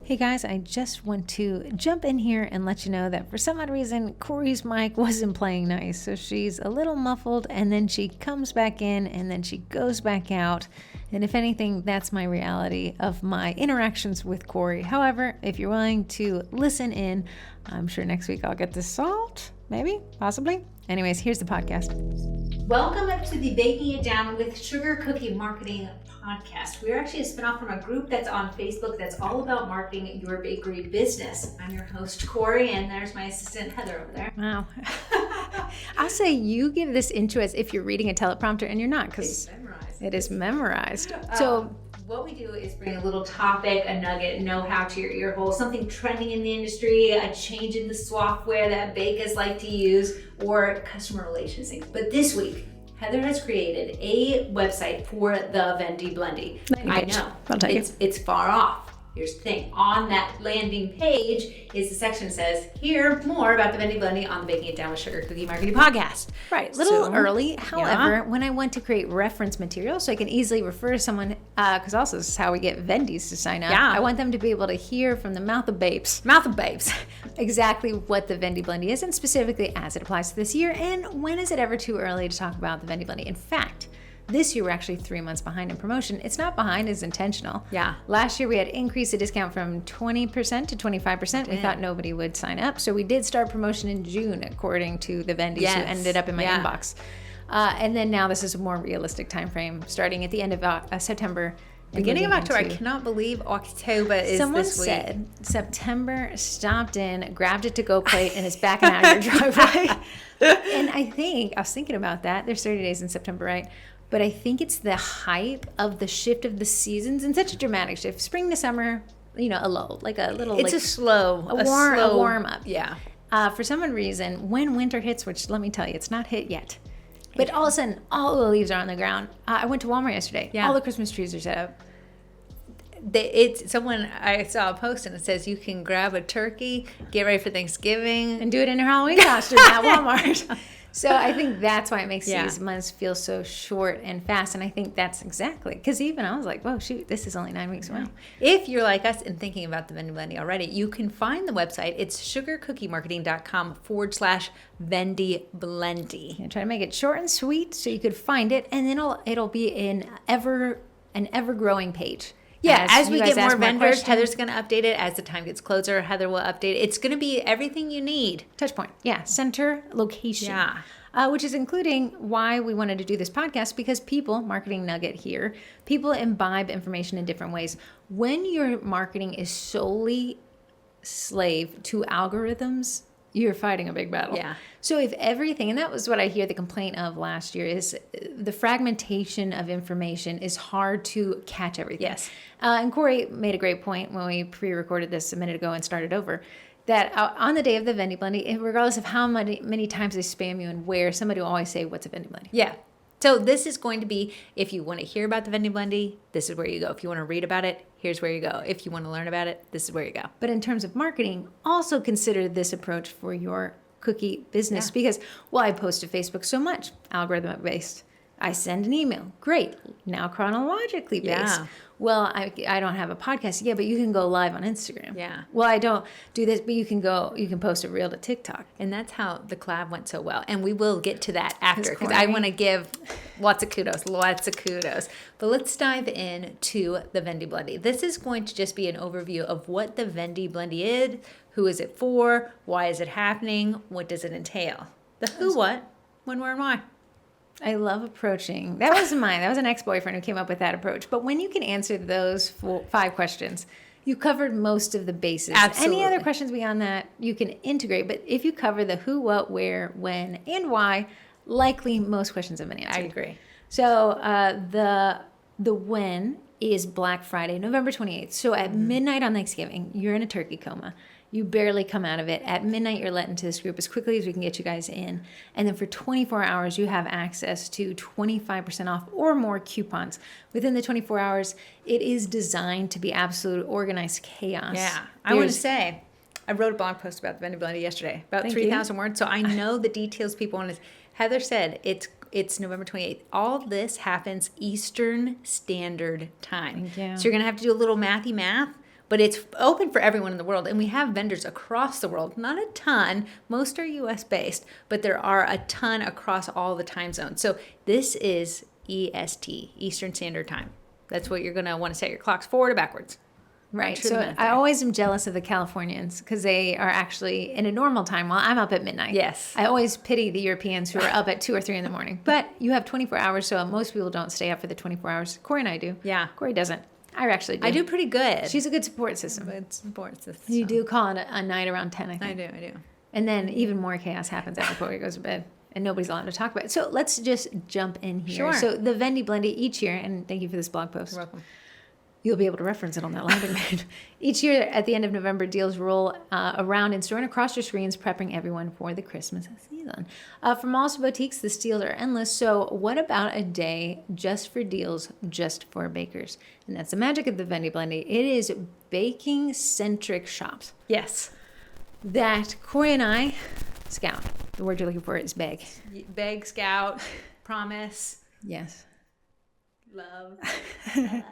Hey guys, I just want to jump in here and let you know that for some odd reason, Corey's mic wasn't playing nice. So she's a little muffled and then she comes back in and then she goes back out. And if anything, that's my reality of my interactions with Corey. However, if you're willing to listen in, I'm sure next week I'll get this solved. Maybe, possibly. Anyways, here's the podcast. Welcome up to the Baking It Down with Sugar Cookie Marketing podcast. We're actually a spinoff from a group that's on Facebook that's all about marketing your bakery business. I'm your host, Corey, and there's my assistant, Heather, over there. Wow. I'll say you give this intro as if you're reading a teleprompter, and you're not, because it is memorized. So what we do is bring a little topic, a nugget, know-how to your ear hole, something trending in the industry, a change in the software that bakers like to use, or customer relations things. But this week, Heather has created a website for the Vendy Blendy. I know, it's far off. Here's the thing, on that landing page is the section that says, hear more about the Vendy Blendy on the Baking It Down with Sugar Cookie Marketing podcast. Right, a little early. However, when I went to create reference material so I can easily refer to someone, because also this is how we get Vendys to sign up. Yeah. I want them to be able to hear from the mouth of babes, exactly what the Vendy Blendy is, and specifically as it applies to this year, and when is it ever too early to talk about the Vendy Blendy. In fact, this year we're actually 3 months behind in promotion. It's not behind, it's intentional. Yeah. Last year we had increased the discount from 20% to 25%. We thought nobody would sign up. So we did start promotion in June, according to the Vendys who ended up in my inbox. And then now this is a more realistic time frame, starting at the end of September. Beginning of October. I cannot believe October is Someone this week. Said September, stopped in, grabbed a to-go plate, and is backing out of your driveway. And I was thinking about that. There's 30 days in September, right? But I think it's the hype of the shift of the seasons and such a dramatic shift. Spring to summer, a lull, like a little. It's a warm up. Yeah. For some reason, when winter hits, which let me tell you, it's not hit yet. But all of a sudden, all the leaves are on the ground. I went to Walmart yesterday. Yeah. All the Christmas trees are set up. I saw a post and it says you can grab a turkey, get ready for Thanksgiving, and do it in your Halloween costume at Walmart. So I think that's why it makes these months feel so short and fast. And I think that's exactly, because even I was like, whoa, shoot, this is only 9 weeks away. If you're like us and thinking about the Vendy Blendy already, you can find the website. It's sugarcookiemarketing.com/Vendy Blendy. And try to make it short and sweet so you could find it. And then it'll be an ever-growing page. Yeah, as we get more vendors, Heather's going to update it. As the time gets closer, Heather will update it. It's going to be everything you need. Touch point. Yeah, center, location. Yeah. Which is including why we wanted to do this podcast, because people, marketing nugget here, people imbibe information in different ways. When your marketing is solely slave to algorithms, you're fighting a big battle. Yeah. So if everything, and that was what I hear the complaint of last year, is the fragmentation of information is hard to catch everything. Yes. And Corey made a great point when we pre-recorded this a minute ago and started over, that on the day of the Vendy Blendy, regardless of how many times they spam you and where, somebody will always say, what's a Vendy Blendy? Yeah. So this is going to be, if you want to hear about the Vendy Blendy, this is where you go. If you want to read about it, here's where you go. If you want to learn about it, this is where you go. But in terms of marketing, also consider this approach for your cookie business, because, I post to Facebook so much, algorithm based. I send an email. Great. Now chronologically based. Yeah. Well, I don't have a podcast. Yeah, but you can go live on Instagram. Yeah. Well, I don't do this, but you can post a reel to TikTok. And that's how the collab went so well. And we will get to that after, because I want to give lots of kudos. But let's dive into the Vendy Blendy. This is going to just be an overview of what the Vendy Blendy is, who is it for, why is it happening, what does it entail. The who, what, when, where, and why. I love approaching. That was mine. That was an ex-boyfriend who came up with that approach. But when you can answer those 5 questions, you covered most of the bases. Absolutely. Any other questions beyond that, you can integrate. But if you cover the who, what, where, when, and why, likely most questions have been answered. I agree. So the when is Black Friday, November 28th. So at midnight on Thanksgiving, you're in a turkey coma. You barely come out of it. At midnight, you're let into this group as quickly as we can get you guys in. And then for 24 hours, you have access to 25% off or more coupons. Within the 24 hours, it is designed to be absolute organized chaos. Yeah. I want to say, I wrote a blog post about the Vendy Blendy yesterday, about 3,000 words. So I know the details people want to. Heather said it's November 28th. All this happens Eastern Standard Time. Yeah. So you're going to have to do a little mathy math. but it's open for everyone in the world. And we have vendors across the world, not a ton. Most are US based, but there are a ton across all the time zones. So this is EST, Eastern Standard Time. That's what you're going to want to set your clocks forward or backwards. Right. So I always am jealous of the Californians because they are actually in a normal time while I'm up at midnight. Yes. I always pity the Europeans who are up at 2 or 3 in the morning. But you have 24 hours, so most people don't stay up for the 24 hours. Corey and I do. Yeah. Corey doesn't. I actually do. I do pretty good. She's a good support system. Good support system. You do call it a night around 10, I think. I do. And then even more chaos happens after Corey goes to bed. And nobody's allowed to talk about it. So let's just jump in here. Sure. So the Vendy Blendy each year, and thank you for this blog post. You're welcome. You'll be able to reference it on that landing page. Each year at the end of November, deals roll around in store and across your screens, prepping everyone for the Christmas season. From malls to boutiques, the deals are endless. So what about a day just for deals, just for bakers? And that's the magic of the Vendy Blendy. It is baking-centric shops. Yes. That Corey and I scout. The word you're looking for is beg. Beg, scout, promise. Yes. Love.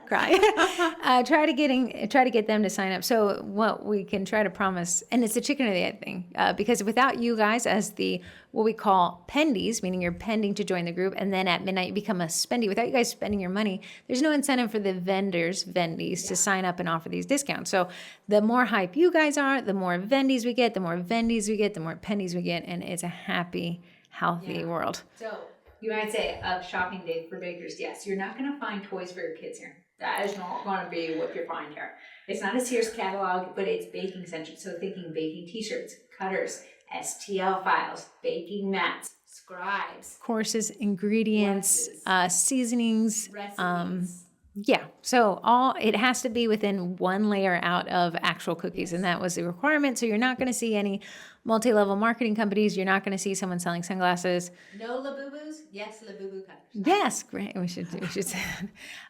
Cry. Try to get them to sign up. So what we can try to promise, and it's the chicken or the egg thing, because without you guys as the what we call pendies, meaning you're pending to join the group, and then at midnight you become a spendy. Without you guys spending your money, there's no incentive for the vendies to sign up and offer these discounts. So the more hype you guys are, the more vendies we get, the more vendies we get, the more pennies we get, and it's a happy, healthy world. So you might say a shopping day for bakers. Yes, you're not going to find toys for your kids here. That is not going to be what you find here. It's not a Sears catalog, but it's baking centric. So thinking baking t-shirts, cutters, STL files, baking mats, scribes, Courses, ingredients, seasonings, recipes. yeah. So it has to be within one layer out of actual cookies, and that was the requirement. So you're not going to see any multi-level marketing companies. You're not going to see someone selling sunglasses. No Labubus? Yes, Labubu cutters. Yes, great. We should say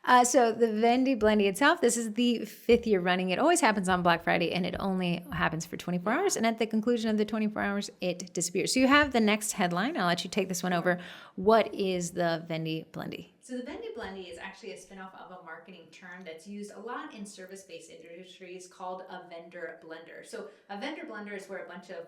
that. So the Vendy Blendy itself, this is the 5th year running. It always happens on Black Friday, and it only happens for 24 hours. And at the conclusion of the 24 hours, it disappears. So you have the next headline. I'll let you take this one over. What is the Vendy Blendy? So the Vendy Blendy is actually a spinoff of a marketing term that's used a lot in service-based industries called a vendor blender. So a vendor blender is where a bunch of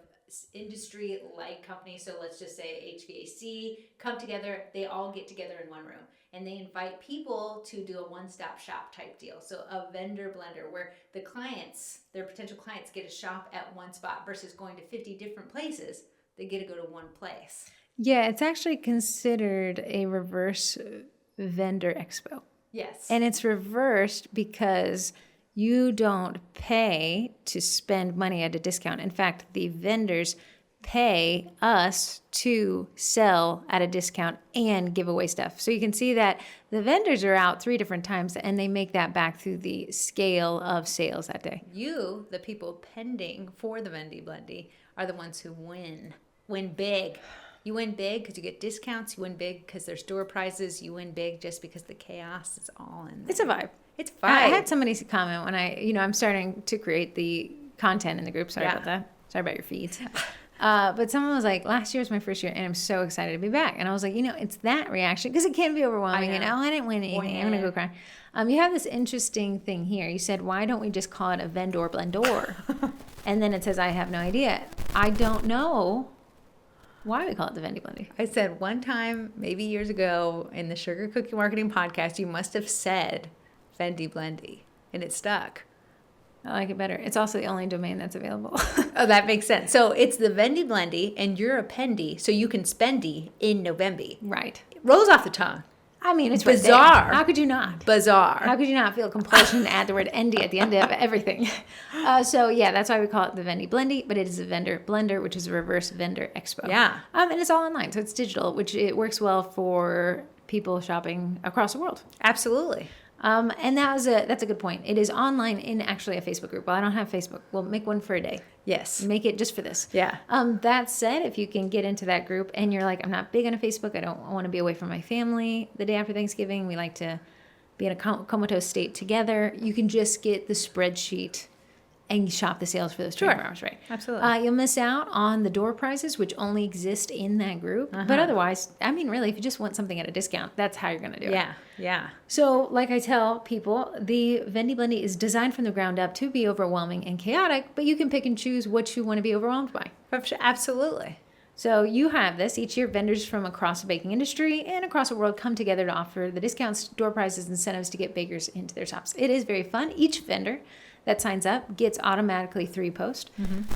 industry-like companies, so let's just say HVAC, come together. They all get together in one room, and they invite people to do a one-stop shop type deal. So a vendor blender where the clients, their potential clients, get to shop at one spot versus going to 50 different places. They get to go to one place. Yeah, it's actually considered a reverse vendor expo. Yes. And it's reversed because you don't pay to spend money at a discount. In fact, the vendors pay us to sell at a discount and give away stuff. So you can see that the vendors are out 3 different times, and they make that back through the scale of sales that day. You, the people pending for the Vendy Blendy, are the ones who win big. You win big because you get discounts. You win big because there's door prizes. You win big just because the chaos is all in there. It's a vibe. It's fun. I had somebody comment when I'm starting to create the content in the group. Sorry about that. Sorry about your feeds. But someone was like, last year was my first year, and I'm so excited to be back. And I was like, it's that reaction, because it can be overwhelming. I didn't win anything. I'm going to go cry. You have this interesting thing here. You said, why don't we just call it a vendor blendor? And then it says, I have no idea. I don't know why we call it the Vendy Blendy. I said one time, maybe years ago, in the Sugar Cookie Marketing Podcast, you must have said Vendy Blendy, and it stuck. I like it better. It's also the only domain that's available. Oh, that makes sense. So it's the Vendy Blendy, and you're a pendy, so you can spendy in November. Right. It rolls off the tongue. I mean, it's bizarre. Right there. How could you not? Bizarre. How could you not feel compulsion to add the word "endy" at the end of everything? So yeah, that's why we call it the Vendy Blendy, but it is a vendor blender, which is a reverse vendor expo. Yeah. And it's all online, so it's digital, which it works well for people shopping across the world. Absolutely. And that's a good point. It is online in actually a Facebook group. Well, I don't have Facebook. We'll make one for a day. Yes. Make it just for this. Yeah. That said, if you can get into that group and you're like, I'm not big on Facebook. I want to be away from my family the day after Thanksgiving. We like to be in a comatose state together. You can just get the spreadsheet and shop the sales for those Sure. 24 hours, right? Absolutely. You'll miss out on the door prizes, which only exist in that group. But otherwise, I mean, really, if you just want something at a discount, that's how you're going to do it. Yeah. So, like I tell people, the Vendy Blendy is designed from the ground up to be overwhelming and chaotic, but you can pick and choose what you want to be overwhelmed by. Absolutely. So you have this. Each year, vendors from across the baking industry and across the world come together to offer the discounts, door prizes, incentives to get bakers into their shops. It is very fun. Each vendor that signs up gets automatically 3 posts.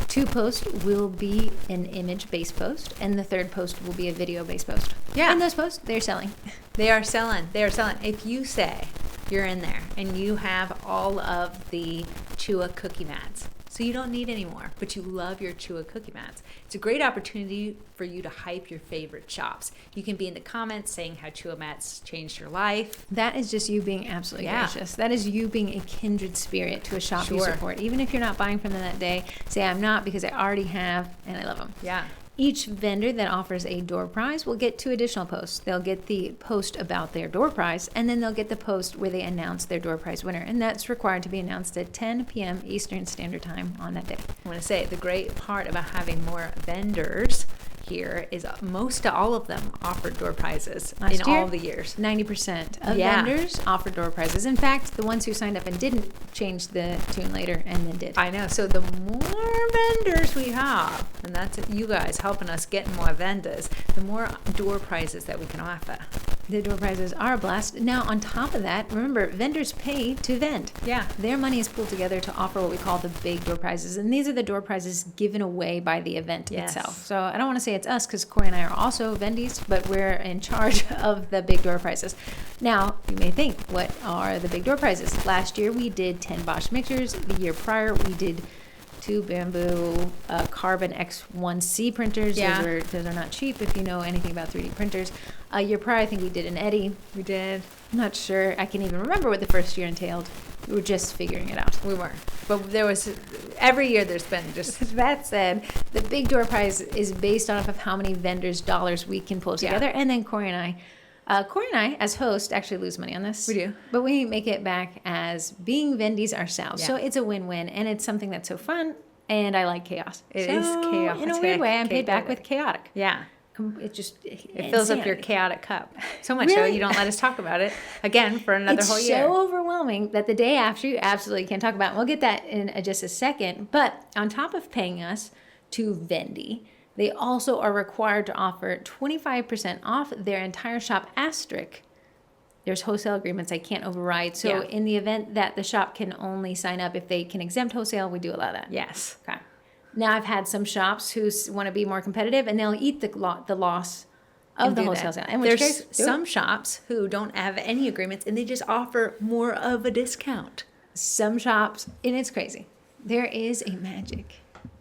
2 posts will be an image-based post, and the 3rd post will be a video-based post. Yeah. And those posts, they're selling. They are selling. If you say you're in there and you have all of the Chua cookie mats, so you don't need any more, but you love your Chua cookie mats, it's a great opportunity for you to hype your favorite shops. You can be in the comments saying how Chua mats changed your life. That is just you being absolutely gracious. That is you being a kindred spirit to a shop you support. Even if you're not buying from them that day, say I'm not because I already have and I love them. Yeah. Each vendor that offers a door prize will get 2 additional posts. They'll get the post about their door prize, and then they'll get the post where they announce their door prize winner. And that's required to be announced at 10 p.m. Eastern Standard Time on that day. I want to say the great part about having more vendors here is most all of them offered door prizes in all the years. 90% of vendors offered door prizes. In fact, the ones who signed up and didn't change the tune later and then did. I know. So the more vendors we have, and that's you guys helping us get more vendors, the more door prizes that we can offer. The door prizes are a blast. Now, on top of that, remember, vendors pay to vend. Yeah. Their money is pooled together to offer what we call the big door prizes. And these are the door prizes given away by the event itself. So I don't want to say it's us because Corey and I are also vendies, but we're in charge of the big door prizes. Now, you may think, what are the big door prizes? Last year, we did 10 Bosch mixers. The year prior, we did 2 Bamboo Carbon X1C printers. Yeah. Those are not cheap if you know anything about 3D printers. A year prior, I think we did an Eddy. We did. I'm not sure. I can even remember what the first year entailed. We were just figuring it out. We were. But there was, every year there's been just. That said, the big door prize is based off of how many vendors' dollars we can pull together. And then Corey and I, as host, actually lose money on this. We do. But we make it back as being vendies ourselves. Yeah. So it's a win-win, and it's something that's so fun, and I like chaos. It is chaos. In a weird way, I'm paid back with chaotic. Yeah. It fills up your chaotic cup. So much so you don't let us talk about it again for another whole year. It's so overwhelming that the day after you absolutely can't talk about it. We'll get that in just a second. But on top of paying us to Vendy, they also are required to offer 25% off their entire shop asterisk. There's wholesale agreements I can't override. So in the event that the shop can only sign up if they can exempt wholesale, we do allow that. Yes. Okay. Now, I've had some shops who want to be more competitive, and they'll eat the loss of the wholesale sale. And there's some shops who don't have any agreements, and they just offer more of a discount. Some shops, and it's crazy. There is a magic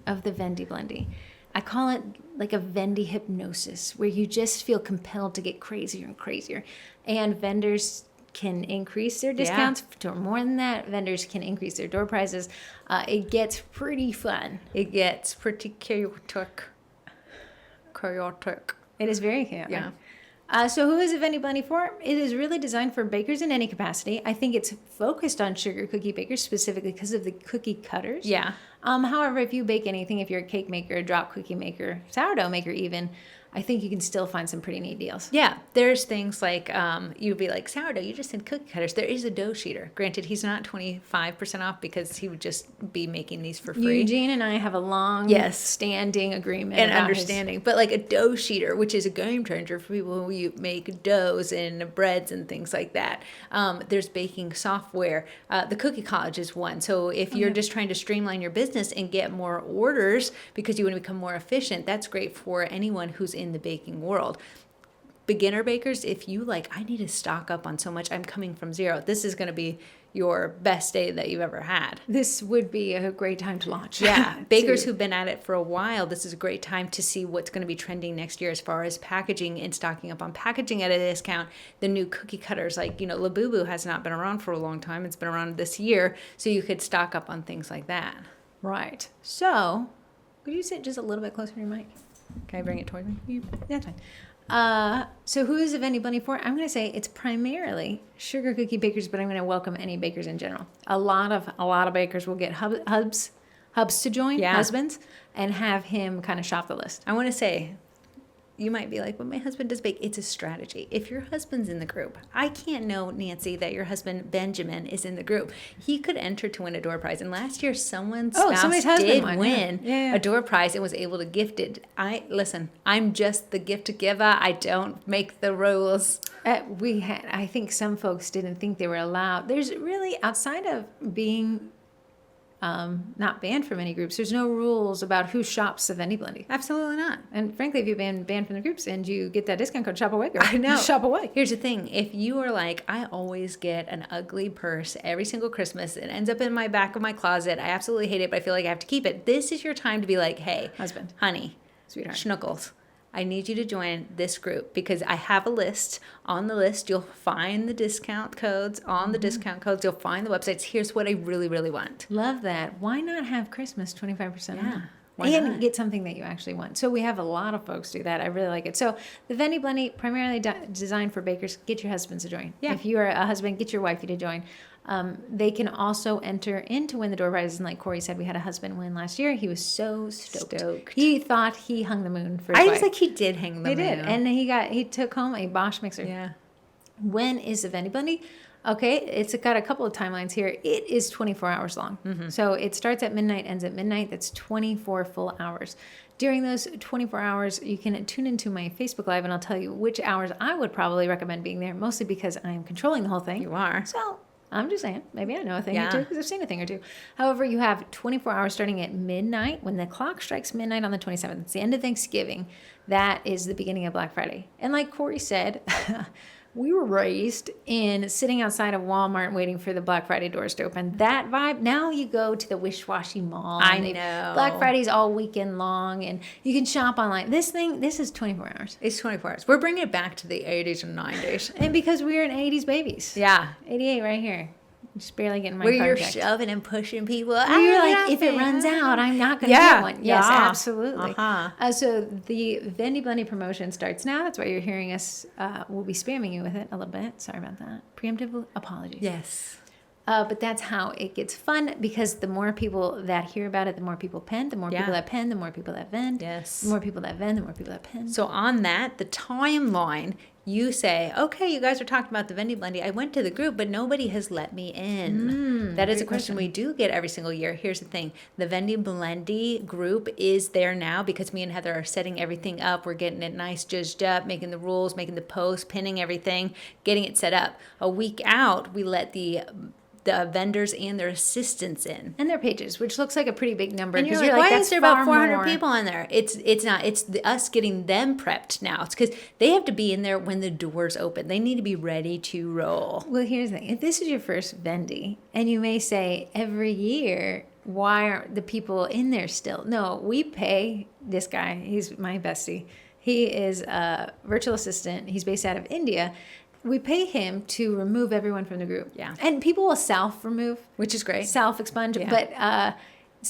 of the Vendy Blendy. I call it like a Vendy hypnosis, where you just feel compelled to get crazier and crazier. And vendors can increase their discounts to more than that. Vendors can increase their door prizes. It gets pretty fun. It gets pretty chaotic. It is very chaotic. Yeah. So who is a Vendy Blendy for? It is really designed for bakers in any capacity. I think it's focused on sugar cookie bakers specifically because of the cookie cutters. Yeah. However, if you bake anything, if you're a cake maker, a drop cookie maker, sourdough maker even, I think you can still find some pretty neat deals. Yeah, there's things like, you'd be like, sourdough, you just said cookie cutters. There is a dough sheeter. Granted, he's not 25% off because he would just be making these for free. Eugene and I have a long standing agreement. And understanding. But like a dough sheeter, which is a game changer for people who make doughs and breads and things like that. There's baking software. The Cookie College is one. So if you're just trying to streamline your business and get more orders because you want to become more efficient, that's great for anyone who's in the baking world. Beginner bakers, if you I need to stock up on so much, I'm coming from zero, this is going to be your best day that you've ever had. This would be a great time to launch. Yeah. Bakers who've been at it for a while, this is a great time to see what's going to be trending next year as far as packaging and stocking up on packaging at a discount. The new cookie cutters, Labubu has not been around for a long time. It's been around this year. So you could stock up on things like that. Right. So, could you sit just a little bit closer to your mic? Can I bring it toward me? That's fine. So who is the Vendy Blendy for? I'm going to say it's primarily sugar cookie bakers, but I'm going to welcome any bakers in general. A lot of bakers will get hubs hubs to join, Yeah. husbands, and have him kind of shop the list. I want to say, you might be like, well, my husband does bake. It's a strategy. If your husband's in the group, I can't know, Nancy, that your husband, Benjamin, is in the group. He could enter to win a door prize. And last year, someone's somebody's spouse husband did won, win yeah. a door prize and was able to gift it. Listen, I'm just the gift giver. I don't make the rules. I think some folks didn't think they were allowed. There's really, outside of being not banned from any groups, there's no rules about who shops the Vendy Blendy. Absolutely not. And frankly, if you've been banned from the groups and you get that discount code, shop away, girl. I know. Shop away. Here's the thing. If you are like, I always get an ugly purse every single Christmas. It ends up in my back of my closet. I absolutely hate it, but I feel like I have to keep it. This is your time to be like, hey, Husband. honey, Sweetheart. schnuckles, I need you to join this group because I have a list. On the list, you'll find the discount codes. On the discount codes, you'll find the websites. Here's what I really, really want. Love that. Why not have Christmas 25% Yeah, off? why And not? get something that you actually want. So we have a lot of folks do that. I really like it. So the Vendy Blendy, primarily designed for bakers. Get your husbands to join. Yeah. If you are a husband, get your wifey to join. They can also enter in to win the door prizes. And like Corey said, we had a husband win last year. He was so stoked. He thought he hung the moon for his I wife. was like, he did hang the He moon. did. And he took home a Bosch mixer. yeah. When is the Vendy Blendy? Okay, it's got a couple of timelines here. It is 24 hours long. So it starts at midnight, ends at midnight. That's 24 full hours. During those 24 hours, you can tune into my Facebook Live, and I'll tell you which hours I would probably recommend being there, mostly because I am controlling the whole thing. You are. So I'm just saying, maybe I know a thing or Yeah. two because I've seen a thing or two. However, you have 24 hours starting at midnight. When the clock strikes midnight on the 27th, it's the end of Thanksgiving. That is the beginning of Black Friday. And like Corey said, we were raised in sitting outside of Walmart waiting for the Black Friday doors to open. That vibe. Now you go to the Wish-Washy Mall. I and know. Black Friday's all weekend long, and you can shop online. This is 24 hours. It's 24 hours. We're bringing it back to the 80s and 90s. And because we're in 80s babies. Yeah. 88 right here. Just barely getting my Where card you're checked. shoving and pushing people. Where you're like, if it runs out, I'm not going to Yeah. get one. Yes, Yeah. absolutely. So the Vendy Blendy promotion starts now. That's why you're hearing us. We'll be spamming you with it a little bit. Sorry about that. Preemptive apologies. Yes. But that's how it gets fun, because the more people that hear about it, the more people pen. The more Yeah. people that pen, the more people that vend. Yes. The more people that vend, the more people that pen. So on that, the timeline, you say, okay, you guys are talking about the Vendy Blendy. I went to the group, but nobody has let me in. That is a question we do get every single year. Here's the thing. The Vendy Blendy group is there now because me and Heather are setting everything up. We're getting it nice, judged up, making the rules, making the posts, pinning everything, getting it set up. A week out, we let the vendors and their assistants in. And their pages, which looks like a pretty big number. And you're 'cause like, why that's is there about far 400 more. people on there? It's not. It's us getting them prepped now. It's because they have to be in there when the doors open. They need to be ready to roll. Well, here's the thing. If this is your first Vendy, and you may say every year, why aren't the people in there still? No, we pay this guy. He's my bestie. He is a virtual assistant. He's based out of India. We pay him to remove everyone from the group. Yeah. And people will self-remove, Which is great. self-expunge, Yeah. but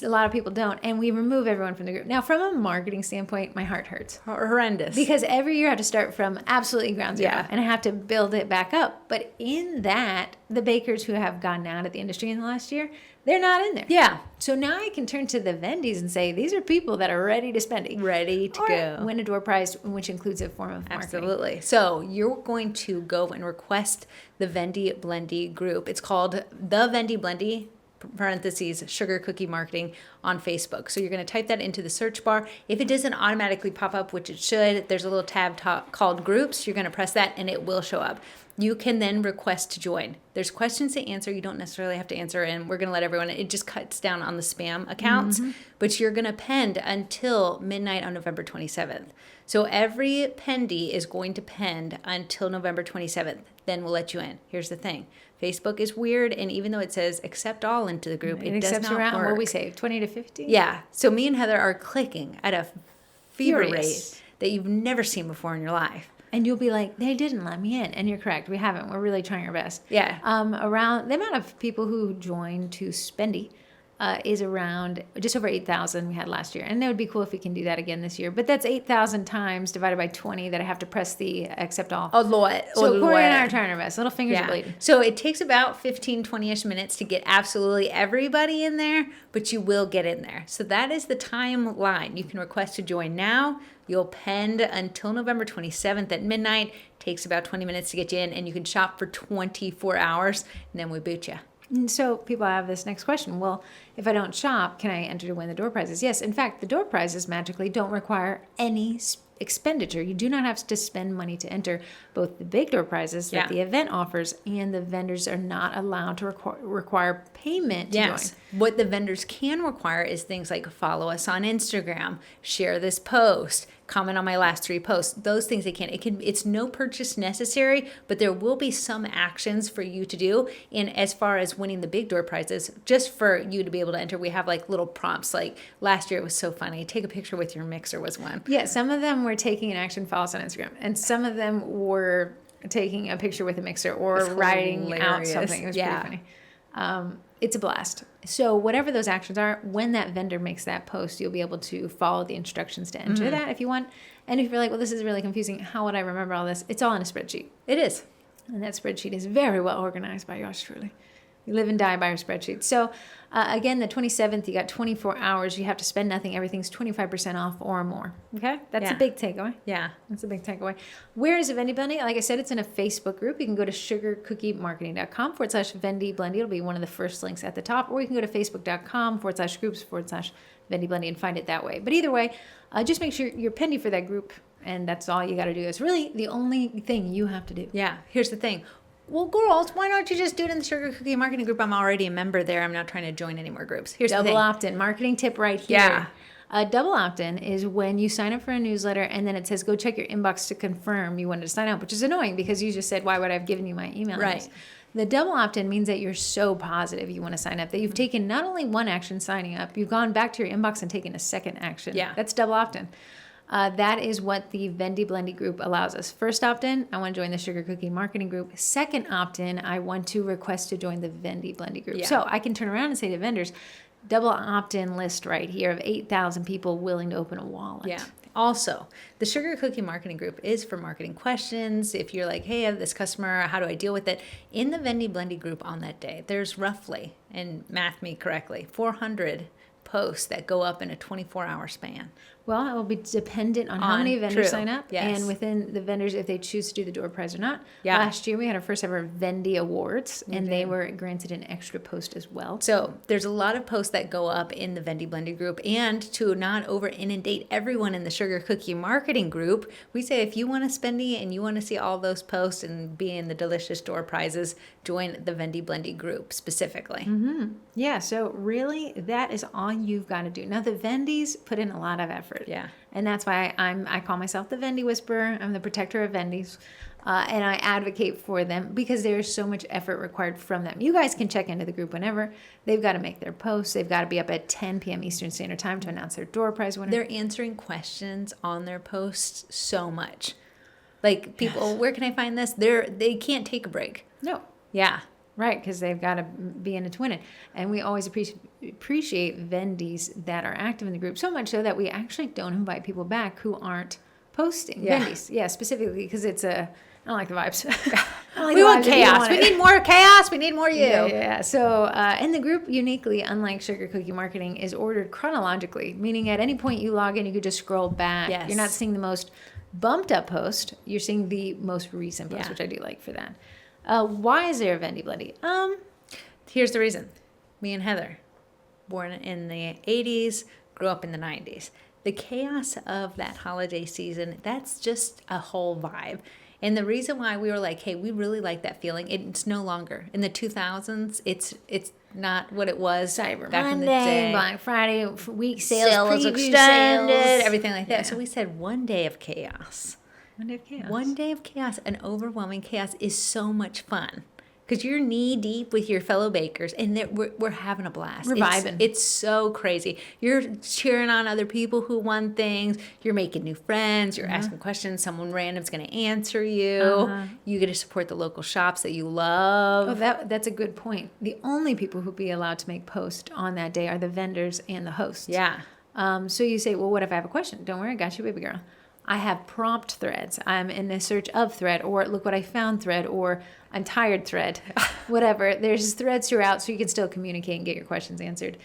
a lot of people don't. And we remove everyone from the group. Now, from a marketing standpoint, my heart hurts. Horrendous. Because every year I have to start from absolutely ground zero, Yeah. and I have to build it back up. But in that, the bakers who have gotten out of the industry in the last year, they're not in there. Yeah. So now I can turn to the Vendys and say, these are people that are ready to spend it. Ready to Or go. win a door prize, which includes a form of marketing. Absolutely. So you're going to go and request the Vendy Blendy group. It's called the Vendy Blendy parentheses sugar cookie marketing on Facebook. So you're going to type that into the search bar. If it doesn't automatically pop up, which it should, there's a little tab called groups. You're going to press that and it will show up. You can then request to join. There's questions to answer. You don't necessarily have to answer, and we're going to let everyone, it just cuts down on the spam accounts, but you're going to pend until midnight on November 27th. So every pendee is going to pend until November 27th. Then we'll let you in. Here's the thing. Facebook is weird, and even though it says accept all into the group, it does accepts not around, work. what we say, 20 to 50? Yeah. So me and Heather are clicking at a fever Furious. rate that you've never seen before in your life. And you'll be like, they didn't let me in. And you're correct. We haven't. We're really trying our best. Yeah. Around the amount of people who join to Spendy, is around just over 8,000 we had last year. And it would be cool if we can do that again this year. But that's 8,000 times divided by 20 that I have to press the accept all. A lot. So Corey and I are trying our best. Little fingers are bleeding. So it takes about 15, 20-ish minutes to get absolutely everybody in there, but you will get in there. So that is the timeline. You can request to join now. You'll pend until November 27th at midnight. Takes about 20 minutes to get you in, and you can shop for 24 hours, and then we boot you. And so people have this next question. Well, if I don't shop, can I enter to win the door prizes? Yes. In fact, the door prizes magically don't require any expenditure. You do not have to spend money to enter both the big door prizes that the event offers, and the vendors are not allowed to require payment to join. What the vendors can require is things like follow us on Instagram, share this post, comment on my last 3 posts. Those things they can. It's no purchase necessary, but there will be some actions for you to do. And as far as winning the big door prizes, just for you to be able to enter, we have like little prompts. Like last year, it was so funny. Take a picture with your mixer was one. Yeah, some of them were taking an action, follow us on Instagram, and some of them were taking a picture with a mixer or writing out something. It was pretty funny. It's a blast. So whatever those actions are, when that vendor makes that post, you'll be able to follow the instructions to enter that if you want. And if you're like, well, this is really confusing, how would I remember all this? It's all in a spreadsheet. It is. And that spreadsheet is very well organized by yours truly. You live and die by your spreadsheet. So again, the 27th, you got 24 hours. You have to spend nothing. Everything's 25% off or more. Okay? That's a big takeaway. Yeah. That's a big takeaway. Where is Vendy Blendy? Like I said, it's in a Facebook group. You can go to sugarcookiemarketing.com/Vendy Blendy. It'll be one of the first links at the top. Or you can go to facebook.com/groups/Vendy Blendy and find it that way. But either way, just make sure you're pending for that group. And that's all you got to do. It's really the only thing you have to do. Yeah. Here's the thing. Well, girls, why don't you just do it in the Sugar Cookie Marketing Group? I'm already a member there. I'm not trying to join any more groups. Here's the thing. Double opt-in. Marketing tip right here. Yeah. Double opt-in is when you sign up for a newsletter and then it says, go check your inbox to confirm you wanted to sign up, which is annoying because you just said, why would I have given you my email address? Right. The double opt-in means that you're so positive you want to sign up that you've taken not only one action signing up, you've gone back to your inbox and taken a second action. Yeah. That's double opt-in. That is what the Vendy Blendy group allows us. First opt-in, I want to join the Sugar Cookie Marketing Group. Second opt-in, I want to request to join the Vendy Blendy group. Yeah. So I can turn around and say to vendors, double opt-in list right here of 8,000 people willing to open a wallet. Yeah. Also, the Sugar Cookie Marketing Group is for marketing questions. If you're like, hey, I have this customer, how do I deal with it? In the Vendy Blendy group on that day, there's roughly, and math me correctly, 400 posts that go up in a 24-hour span. Well, it will be dependent on how many vendors sign up Yes. and within the vendors if they choose to do the door prize or not. Yeah. Last year we had our first ever Vendy Awards and they were granted an extra post as well. So there's a lot of posts that go up in the Vendy Blendy group, and to not over inundate everyone in the Sugar Cookie Marketing group, we say if you want to spendy and you want to see all those posts and be in the delicious door prizes, join the Vendy Blendy group specifically. Mm-hmm. Yeah, so really that is all you've got to do. Now the Vendys put in a lot of effort. Yeah. And that's why I call myself the Vendy Whisperer. I'm the protector of Vendys. And I advocate for them because there's so much effort required from them. You guys can check into the group whenever. They've got to make their posts. They've got to be up at 10 p.m. Eastern Standard Time to announce their door prize winner. They're answering questions on their posts so much. Like people, where can I find this? They can't take a break. No. Yeah. Right, because they've got to be in it to win it. And we always appreciate Vendys that are active in the group, so much so that we actually don't invite people back who aren't posting. Yeah. Vendys, yeah, specifically because it's I don't like the vibes. We want chaos. We need more chaos. We need more you. Yeah. So, in the group, uniquely, unlike Sugar Cookie Marketing, is ordered chronologically, meaning at any point you log in, you could just scroll back. Yes. You're not seeing the most bumped up post. You're seeing the most recent post, Yeah. which I do like for that. Why is there a Vendy Blendy? Here's the reason. Me and Heather, born in the 80s, grew up in the 90s. The chaos of that holiday season, that's just a whole vibe. And the reason why we were like, hey, we really like that feeling, it's no longer. In the 2000s, it's not what it was Cyber back Monday, in the day. Black Friday, week sales, Sales preview extended, sales. everything like that. Yeah. So we said one day of chaos. One day of chaos. One day of chaos, an overwhelming chaos, is so much fun because you're knee deep with your fellow bakers, and we're having a blast. We're vibing. It's so crazy. You're cheering on other people who won things. You're making new friends. You're asking questions. Someone random's going to answer you. You get to support the local shops that you love. Oh, that's a good point. The only people who'll be allowed to make posts on that day are the vendors and the hosts. Yeah. So you say, well, what if I have a question? Don't worry, I got you, baby girl. I have prompt threads. I'm in a search of thread, or look what I found thread, or I'm tired thread, whatever. There's threads throughout, so you can still communicate and get your questions answered.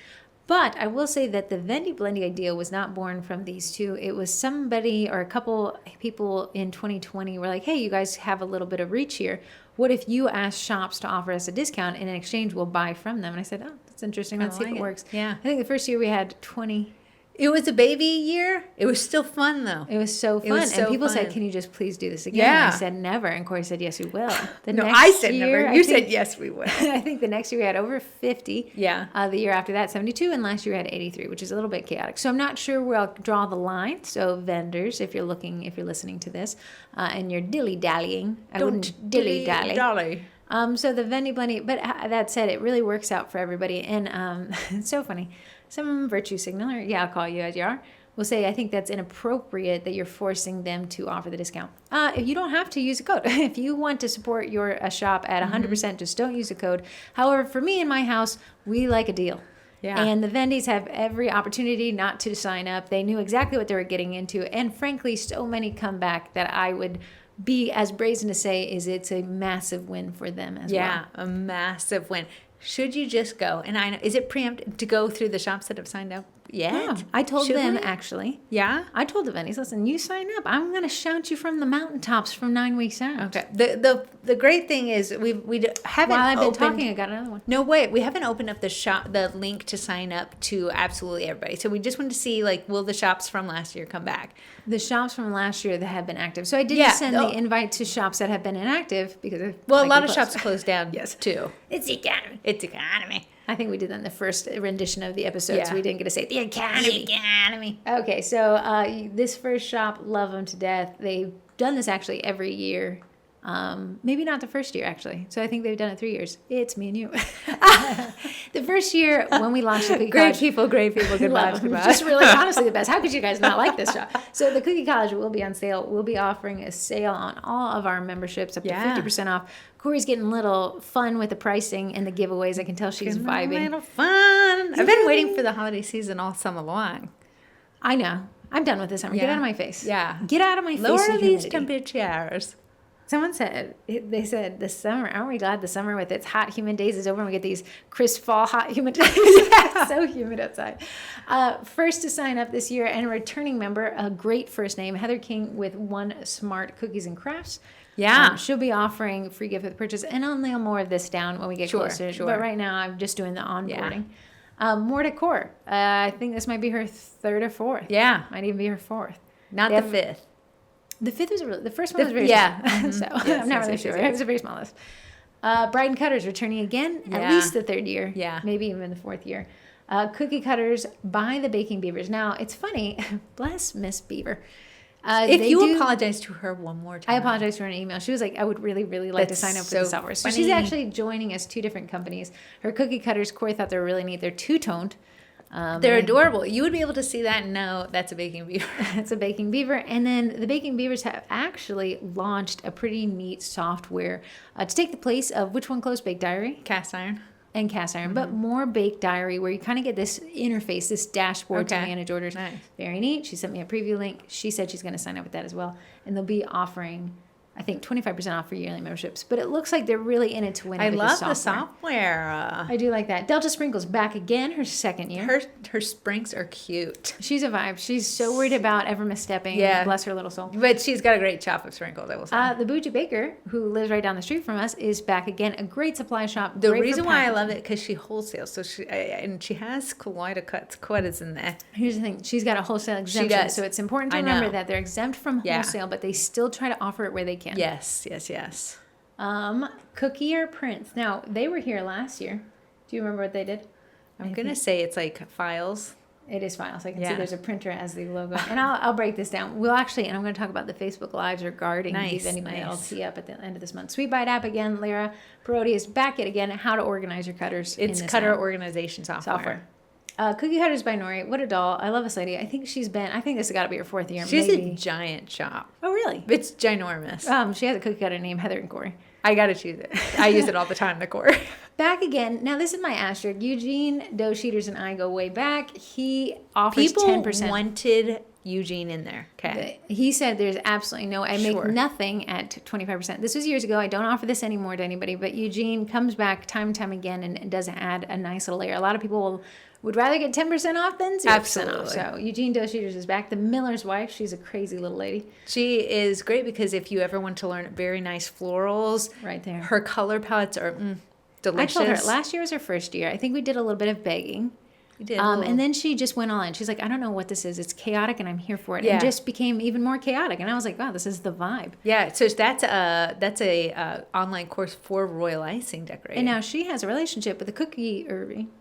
But I will say that the Vendy Blendy idea was not born from these two. It was somebody or a couple people in 2020 were like, hey, you guys have a little bit of reach here. What if you ask shops to offer us a discount, and in exchange we'll buy from them? And I said, oh, that's interesting. Let's see if it works. Yeah. I think the first year we had 20. It was a baby year. It was still fun, though. It was so fun. And people said, can you just please do this again? Yeah. And I said, never. And Corey said, yes, we will. I said never. You said, yes, we will. I think the next year we had over 50. Yeah. The year after that, 72. And last year we had 83, which is a little bit chaotic. So I'm not sure where I'll draw the line. So vendors, if you're listening to this, and you're dilly-dallying. I wouldn't dilly-dally. So the Vendy Blendy, but that said, it really works out for everybody. And it's so funny. Some virtue signaler, I'll call you as you are, will say, I think that's inappropriate that you're forcing them to offer the discount. If you don't have to use a code. If you want to support your shop at 100%, just don't use a code. However, for me in my house, we like a deal. Yeah. And the Vendys have every opportunity not to sign up. They knew exactly what they were getting into. And frankly, so many come back that I would be as brazen to say is it's a massive win for them as well. Yeah, a massive win. Should you just go? And I know, is it preemptive to go through the shops that have signed up yet? Yeah, I told them actually. Yeah? I told the Vendys, listen, you sign up. I'm going to shout you from the mountaintops from 9 weeks out. Okay. The great thing is we haven't While I've been opened, talking, I got another one. No, wait. We haven't opened up the link to sign up to absolutely everybody. So we just wanted to see, will the shops from last year come back? The shops from last year that have been active. So I didn't send the invite to shops that have been inactive because a lot of shops closed down. Yes. Too. It's economy. It's economy. I think we did that in the first rendition of the episode, so we didn't get to say the economy. The economy. Okay, so this first shop, love them to death. They've done this actually every year. Maybe not the first year, actually. So I think they've done it 3 years. It's me and you. The first year when we launched the Cookie College. Great people, good vibes, good vibes. Just really honestly the best. How could you guys not like this shop? So the Cookie College will be on sale. We'll be offering a sale on all of our memberships up to 50% off. Corey's getting a little fun with the pricing and the giveaways. I can tell she's vibing. A little fun. I've been waiting for the holiday season all summer long. I know. I'm done with this summer. Get out of my face. Yeah. Get out of my face. Lower these temperatures. Someone said, they said, the summer, aren't we glad the summer with its hot, humid days is over and we get these crisp fall, hot, humid days? It's so humid outside. First to sign up this year and a returning member, a great first name, Heather King with One Smart Cookies and Crafts. Yeah. She'll be offering free gift with purchase, and I'll nail more of this down when we get closer. Sure. But right now, I'm just doing the onboarding. More decor. I think this might be her third or fourth. Yeah. Might even be her fourth. Not the fifth. The fifth was the first one was very small. Mm-hmm. So I'm not really sure. It was a very small list. Bride and Cutters returning again, at least the third year. Yeah. Maybe even the fourth year. Cookie Cutters by the Baking Beavers. Now, it's funny. Bless Miss Beaver. If you apologize to her one more time. I apologize for her in an email. She was like, I would really, really like to sign up for the software. So she's actually joining us 2 different companies. Her Cookie Cutters, Corey thought they were really neat. They're 2-toned. They're adorable. You would be able to see that and know that's a baking beaver. It's a baking beaver. And then the Baking Beavers have actually launched a pretty neat software to take the place of which one closed? Bake Diary? Cast iron. And Cast Iron, but more Bake Diary where you kind of get this interface, this dashboard to manage orders. Nice. Very neat. She sent me a preview link. She said she's going to sign up with that as well. And they'll be offering, I think, 25% off for yearly memberships. But it looks like they're really in it to win. I with love the software. I do like that. Delta Sprinkles back again, her second year. Her sprinkles are cute. She's a vibe. She's so worried about ever misstepping. Yeah. Bless her little soul. But she's got a great shop of sprinkles, I will say. The Bougie Baker, who lives right down the street from us, is back again. A great supply shop. The reason why I love it because she wholesales, so she has quotas in there. Here's the thing: she's got a wholesale exemption, She does. so it's important to remember that they're exempt from wholesale, but they still try to offer it where they can. Yes. Cookie or Prince. Now they were here last year. Do you remember what they did? I'm gonna say it's like files. It is final. So I can see Yeah. there's a printer as the logo. And I'll break this down. We'll actually, and I'm going to talk about the Facebook Lives regarding Nice, the Vendy Blendy. I'll nice. tee up at the end of this month. Sweet Bite app again. Lyra Parodi is back yet again. How to organize your cutters in It's this cutter app. organization software. Cookie Cutters by Nori. What a doll. I love this lady. I think this has got to be her 4th year. She's maybe. a giant shop. Oh, really? It's ginormous. She has a cookie cutter named Heather and Corey. I gotta choose it. I use it all the time, the core. Back again. Now, this is my asterisk. Eugene Dough Sheeters and I go way back. He offers People 10%. wanted Eugene in there. Okay. He said there's absolutely no, I make Sure. nothing at 25%. This was years ago. I don't offer this anymore to anybody, but Eugene comes back time and time again and does add a nice little layer. A lot of people would rather get 10% off than 0% Absolutely. off. So Eugene Dough Sheeters is back. The Miller's wife, she's a crazy little lady. She is great because if you ever want to learn very nice florals, Right there. her color palettes are I delicious. told her last year was her first year. I think we did a little bit of begging. You did. And then she just went all in. She's like, I don't know what this is. It's chaotic and I'm here for it. Yeah. And just became even more chaotic. And I was like, wow, this is the vibe. yeah, so that's a online course for royal icing decorating. And now she has a relationship with the cookie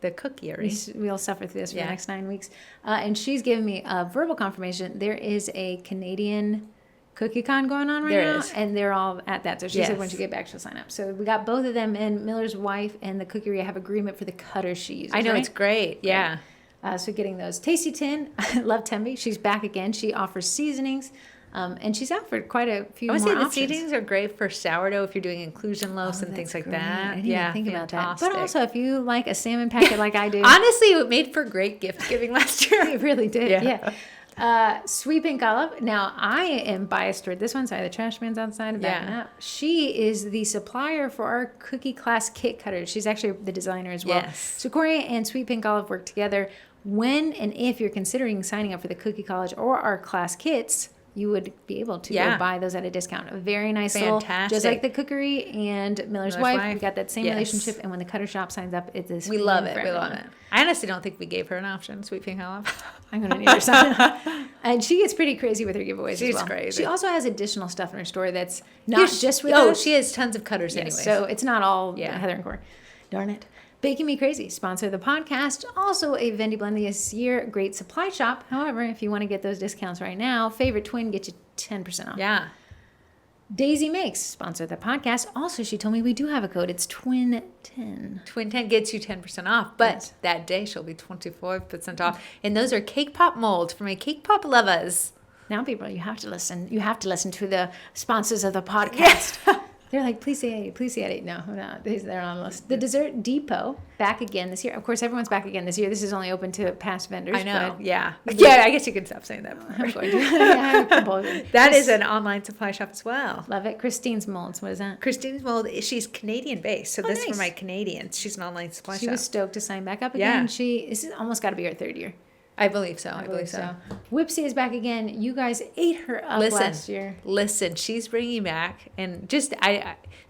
the cookery. We'll suffer through this for Yeah. the next 9 weeks. And she's given me a verbal confirmation. There is a Canadian cookie con going on right There now. is. And they're all at that. So she said Yes. when she get back, she'll sign up. So we got both of them. And Miller's wife and the cookery have agreement for the cutters she uses. I know, right? it's great. Yeah. So getting those. Tasty Tin, I love Tembi. She's back again. She offers seasonings. And she's offered quite a few I would more say the options. seasonings are great for sourdough if you're doing inclusion loaves and Oh, things that's like great. that. I didn't yeah, even think about that. fantastic. But also, if you like a salmon packet like I do, honestly, it made for great gift giving last year. it really did. Yeah. Yeah. Sweet Pink Olive. Now, I am biased toward this one. Sorry, the trash man's outside. Backing Yeah. up. She is the supplier for our cookie class kit cutters. She's actually the designer as well. Yes. So Corey and Sweet Pink Olive work together. When and if you're considering signing up for the Cookie College or our class kits, you would be able to Yeah. go buy those at a discount. A very nice little, just Fantastic. like the cookery and Miller's Wife. We got that same Yes. relationship. And when the cutter shop signs up, it's this. We love it. for We love everyone. it. I honestly don't think we gave her an option, Sweet Pink Olive. I'm going to need her some. And she gets pretty crazy with her giveaways She's as well. crazy. She also has additional stuff in her store that's not just with Oh, us. she has tons of cutters anyway. So it's not all Yeah. Heather and Corey. Darn it. Baking Me Crazy, sponsor of the podcast. Also a Vendy Blendy this year. Great supply shop. However, if you want to get those discounts right now, Favorite Twin get you 10% off. Yeah. Daisy Makes, sponsor of the podcast. Also, she told me we do have a code. It's Twin10. Twin 10 gets you 10% off, but Yes. that day she'll be 24% off. And those are cake pop molds from a cake pop lovers. Now, people, you have to listen. You have to listen to the sponsors of the podcast. They're like, please say Eddie, please say Eddie. No, they're on the list. The Dessert Depot, back again this year. Of course, everyone's back again this year. This is only open to past vendors. I know. but Yeah. Yeah, I guess you can stop saying that. I'm going to. Yeah, compulsion. That is an online supply shop as well. Love it. Christine's Molds. What is that? Christine's Mold, she's Canadian based, so this is nice. for my Canadians. She's an online supply She shop. was stoked to sign back up Yeah. again. This is almost got to be her 3rd year. I believe so. I believe so. Whipsy is back again. You guys ate her up last year. Listen, she's bringing back and just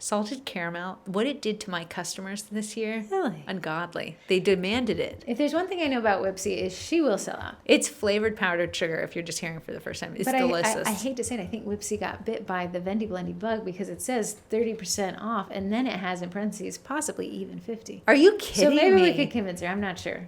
salted caramel. What it did to my customers this year, Really? ungodly. They demanded it. If there's one thing I know about Whipsy is she will sell out. It's flavored powdered sugar. If you're just hearing it for the first time, it's But delicious. I hate to say it, I think Whipsy got bit by the Vendy Blendy bug because it says 30% off, and then it has in parentheses possibly even 50. Are you kidding So maybe me? we could convince her. I'm not sure.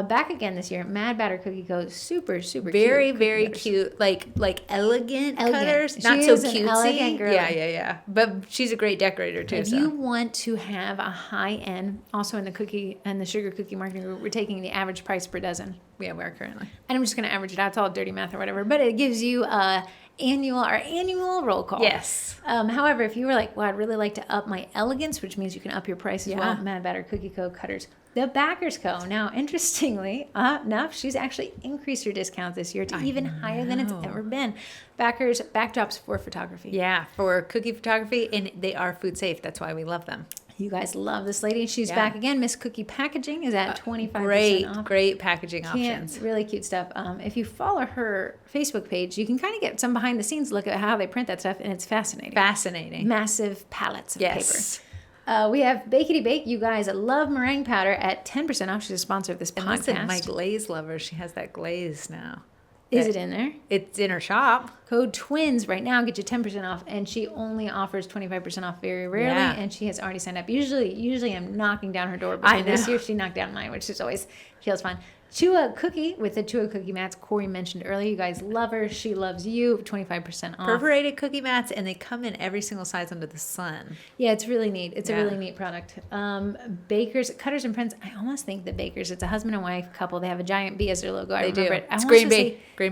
Back again this year, Mad Batter Cookie Co. Super very cute. very cookie cute, like elegant Elegant. cutters. She Not so is an cutesy. elegant girl. Yeah. But she's a great decorator too. If so. you want to have a high end, also in the cookie and the sugar cookie marketing group, we're taking the average price per dozen. Yeah, we are currently. And I'm just going to average it out. It's all dirty math or whatever, but it gives you our annual roll call. Yes. However, if you were like, well, I'd really like to up my elegance, which means you can up your price as Yeah. well. Mad Batter Cookie Co. Cutters. The Backers Co. Now, interestingly enough, she's actually increased her discount this year to even higher than it's ever been. Backers backdrops for photography. Yeah, for cookie photography, and they are food safe. That's why we love them. You guys love this lady. She's Yeah. back again. Miss Cookie Packaging is at 25% off. Great packaging options. Really cute stuff. If you follow her Facebook page, you can kind of get some behind the scenes look at how they print that stuff, and it's fascinating. Fascinating. Massive pallets of Yes. paper. We have Bakety Bake. You guys love meringue powder at 10% off. She's a sponsor of this And podcast. listen, my glaze lover, she has that glaze now. Is it in there? It's in her shop. Code TWINS right now, get you 10% off, and she only offers 25% off very rarely, Yeah. and she has already signed up. Usually I'm knocking down her door, but I this know. year she knocked down mine, which is always feels fun. Chua cookie with the Chua cookie mats Corey mentioned earlier. You guys love her. She loves you. 25% off. Perforated cookie mats, and they come in every single size under the sun. Yeah, it's really neat. It's a really neat product. Bakers, Cutters and Prints. I almost think the Bakers, it's a husband and wife couple. They have a giant B as their logo. I remember it. It's Green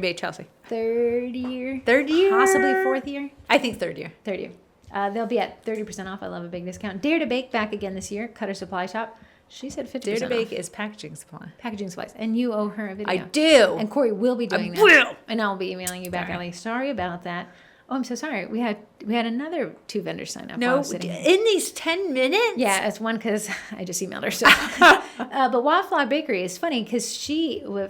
Bay, Chelsea. Third year. Possibly fourth year. I think third year. They'll be at 30% off. I love a big discount. Dare to Bake back again this year. Cutter Supply Shop. She said 50% Dare to Bake off. is packaging supply. Packaging supplies. And you owe her a video. I do. And Corey will be doing that. And I'll be emailing you back, Ellie. Sorry about that. Oh, I'm so sorry. We had another 2 vendors sign up. No, in these 10 minutes? Yeah, it's one because I just emailed her. So. But Wildflower Bakery is funny because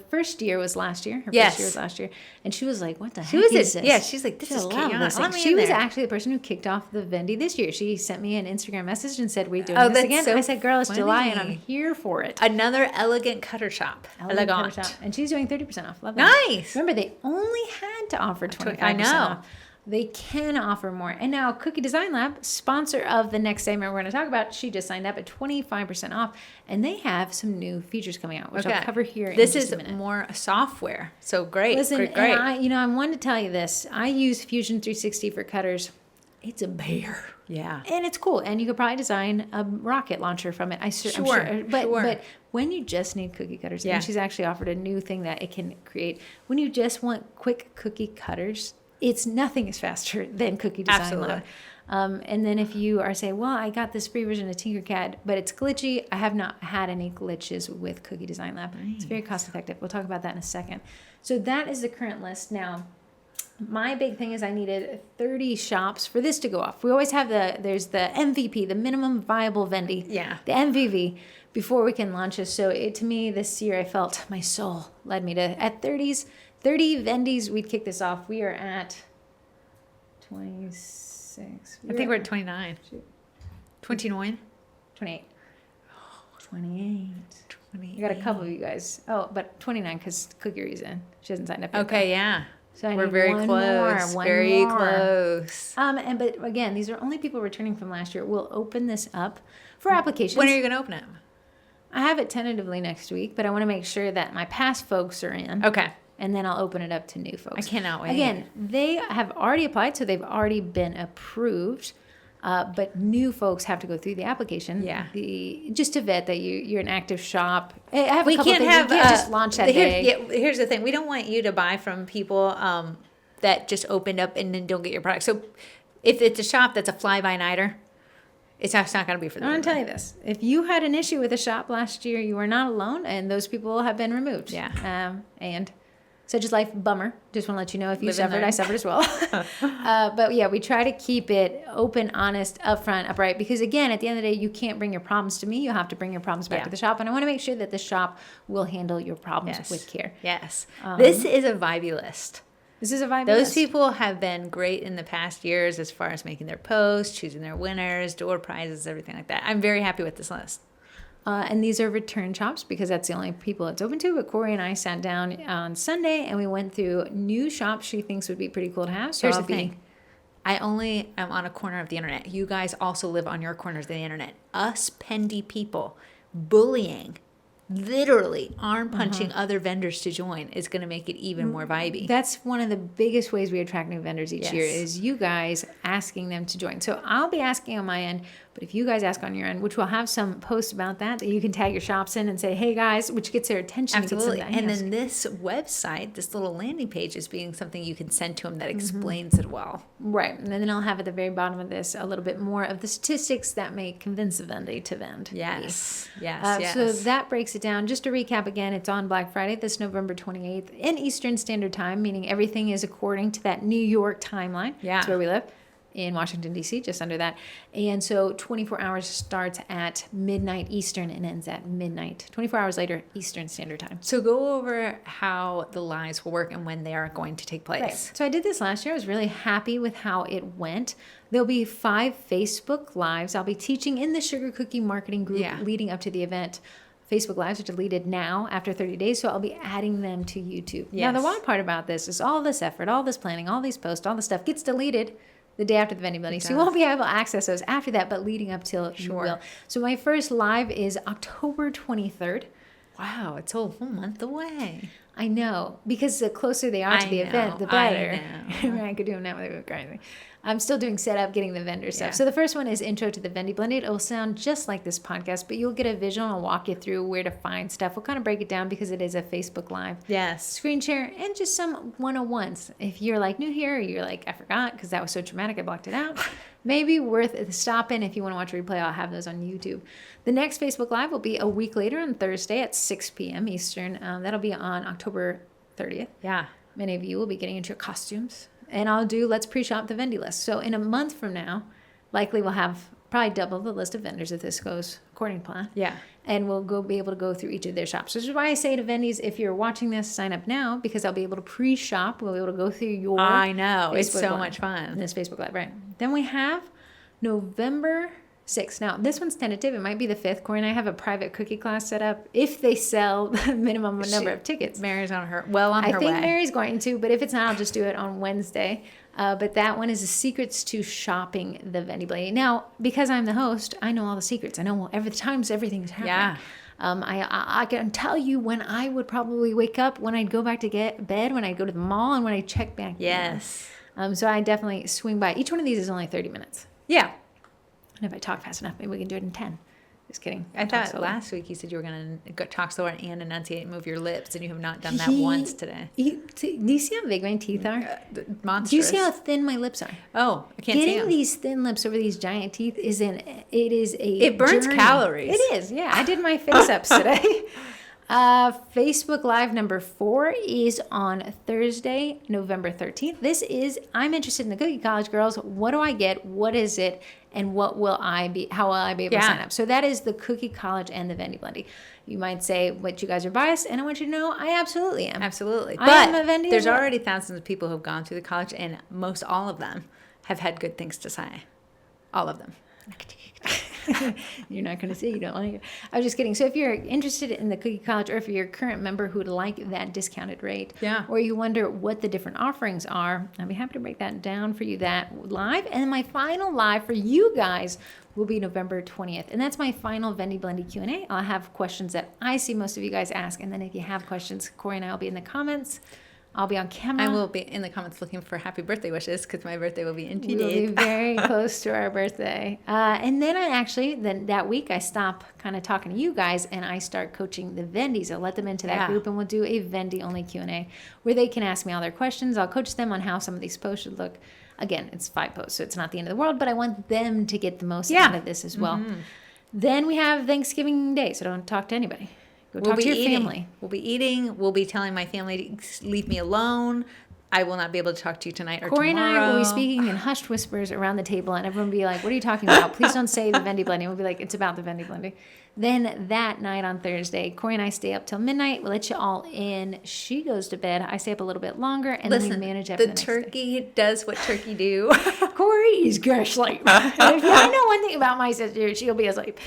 first year was last year. Her first year was last year. And she was like, what the heck is this? Yeah, she's like, this is chaos. She was actually the person who kicked off the Vendy this year. She sent me an Instagram message and said, we're doing this again. So I said, girl, it's July and I'm here for it. Another elegant cutter shop. Cutter shop. And she's doing 30% off. Love that. Nice. Remember, they only had to offer 25% I know. off. They can offer more. And now Cookie Design Lab, sponsor of the next segment we're going to talk about, she just signed up at 25% off. And they have some new features coming out, which I'll cover here in just a minute. This is more software. So great. Listen, great. And I'm one to tell you this. I use Fusion 360 for cutters. It's a bear. Yeah. And it's cool. And you could probably design a rocket launcher from it. I'm sure. But when you just need cookie cutters, and she's actually offered a new thing that it can create. When you just want quick cookie cutters, nothing is faster than Cookie Design Lab. And then if you are saying, well, I got this free version of Tinkercad, but it's glitchy, I have not had any glitches with Cookie Design Lab. Nice. It's very cost effective. We'll talk about that in a second. So that is the current list. Now, my big thing is I needed 30 shops for this to go off. We always have there's the MVP, the minimum viable Vendy. Yeah. The MVV before we can launch this. So to me this year, I felt my soul led me to, at 30 Vendys, we'd kick this off. We are at 26. I think we're at 29. 29? 28. 28. 28. We got a couple of you guys. Oh, but 29 because Cookie reason. She hasn't signed up yet. Okay, yeah. So we're very close. Very close. But again, these are only people returning from last year. We'll open this up for applications. When are you going to open it? I have it tentatively next week, but I want to make sure that my past folks are in. Okay. And then I'll open it up to new folks. I cannot wait. Again, they have already applied, so they've already been approved. But new folks have to go through the application. Yeah. Just to vet that you're an active shop. I have we can't just launch that day. Here's the thing. We don't want you to buy from people that just opened up and then don't get your product. So if it's a shop that's a fly-by-nighter, it's not going to be for them. I'm going to tell you this. If you had an issue with a shop last year, you are not alone, and those people have been removed. Yeah. And such is life, bummer. Just want to let you know if you Live suffered, I suffered as well. But yeah, we try to keep it open, honest, upfront, upright. Because again, at the end of the day, you can't bring your problems to me. You have to bring your problems back to the shop. And I want to make sure that the shop will handle your problems with care. Yes. This is a vibey list. This is a vibe. Those people have been great in the past years as far as making their posts, choosing their winners, door prizes, everything like that. I'm very happy with this list. And these are return shops because that's the only people it's open to. But Corey and I sat down on Sunday and we went through new shops she thinks would be pretty cool to have. So here's the thing. I only am on a corner of the internet. You guys also live on your corners of the internet. Us pendy people bullying, literally arm punching other vendors to join is going to make it even more vibey. That's one of the biggest ways we attract new vendors each year is you guys asking them to join. So I'll be asking on my end, but if you guys ask on your end, which we'll have some posts about that you can tag your shops in and say, hey guys, which gets their attention. Absolutely. And then this website, this little landing page is being something you can send to them that explains it well. Right. And then I'll have at the very bottom of this a little bit more of the statistics that may convince a vendor to vend. Yes. So that breaks it down. Just to recap again, it's on Black Friday, this November 28th in Eastern Standard Time, meaning everything is according to that New York timeline. Yeah. That's where we live. In Washington, D.C., just under that. And so 24 hours starts at midnight Eastern and ends at midnight. 24 hours later, Eastern Standard Time. So go over how the lives will work and when they are going to take place. Right. So I did this last year. I was really happy with how it went. There'll be 5 Facebook Lives. I'll be teaching in the Sugar Cookie Marketing Group leading up to the event. Facebook Lives are deleted now after 30 days, so I'll be adding them to YouTube. Now, the wild part about this is all this effort, all this planning, all these posts, all this stuff gets deleted the day after the Vendy Blendy. So you won't be able to access those after that, but leading up till you will. So my first live is October 23rd. Wow, it's a whole month away. I know, because the closer they are to the event, the better. I could do them now without crazy. I'm still doing setup, getting the vendor stuff. Yeah. So the first one is Intro to the Vendy Blendy. It will sound just like this podcast, but you'll get a visual and I'll walk you through where to find stuff. We'll kind of break it down because it is a Facebook Live. Yes. Screen share and just some 101s. If you're like new here, or you're like, I forgot because that was so traumatic, I blocked it out. Maybe worth stopping. If you want to watch a replay, I'll have those on YouTube. The next Facebook Live will be a week later on Thursday at 6 p.m. Eastern. That'll be on October 30th. Yeah. Many of you will be getting into your costumes. And I'll do Let's Pre-Shop the Vendy list. So in a month from now, likely we'll have probably double the list of vendors if this goes according to plan. Yeah. And we'll be able to go through each of their shops. Which is why I say to Vendies, if you're watching this, sign up now because I'll be able to pre-shop. We'll be able to go through your I know. It's Facebook so Live. much fun. In this Facebook Live, right. Then we have November 6th. Now, this one's tentative. It might be the 5th. Corey and I have a private cookie class set up if they sell the minimum number of tickets. Mary's on her way. I think Mary's going to, but if it's not, I'll just do it on Wednesday. But that one is the secrets to shopping the Vendy Blendy. Now, because I'm the host, I know all the secrets. I know everything's happening. Yeah. I can tell you when I would probably wake up, when I'd go back to get bed, when I'd go to the mall, and when I check back. Yes. So I definitely swing by. Each one of these is only 30 minutes. Yeah. And if I talk fast enough, maybe we can do it in 10. Just kidding. I thought last week you said you were going to talk slower and enunciate and move your lips, and you have not done that once today. Do you see how big my teeth are? Monstrous. Do you see how thin my lips are? Oh, I can't see Getting them. these thin lips over these giant teeth It burns journey. calories. It is, yeah. I did my face-ups today. Facebook Live number 4 is on Thursday, November 13th. I'm interested in the Cookie College girls. What do I get? What is it? And how will I be able to sign up? So that is the Cookie College and the Vendy Blendy. You might say, but you guys are biased, and I want you to know I absolutely am. Absolutely. I But am a Vendy there's as well. already thousands of people who have gone through the college, and most all of them have had good things to say. All of them. You're not going to say you don't like it. I was just kidding. So if you're interested in the Cookie College, or if you're a current member who would like that discounted rate, Yeah. or you wonder what the different offerings are, I'll be happy to break that down for you that live. And my final live for you guys will be November 20th. And that's my final Vendy Blendy Q&A. I'll have questions that I see most of you guys ask. And then if you have questions, Corey and I will be in the comments. I'll be on camera. I will be in the comments looking for happy birthday wishes because my birthday will be in 2 We'll be days. very close to our birthday. And then that week I stop kind of talking to you guys and I start coaching the Vendies. I'll let them into that group and we'll do a Vendy only Q&A where they can ask me all their questions. I'll coach them on how some of these posts should look. Again, it's 5 posts, so it's not the end of the world, but I want them to get the most out of this as well. Mm-hmm. Then we have Thanksgiving Day, so don't talk to anybody. Go talk to your family. We'll be eating. We'll be telling my family to leave me alone. I will not be able to talk to you tonight or Corey tomorrow. and I will be speaking in hushed whispers around the table, and everyone will be like, what are you talking about? Please don't say the Vendy Blendy. We'll be like, it's about the Vendy Blendy. Then that night on Thursday, Corey and I stay up till midnight. We'll let you all in. She goes to bed. I stay up a little bit longer, and then we manage after the next turkey does what turkey do. Corey is going to sleep. If I know one thing about my sister, she'll be asleep.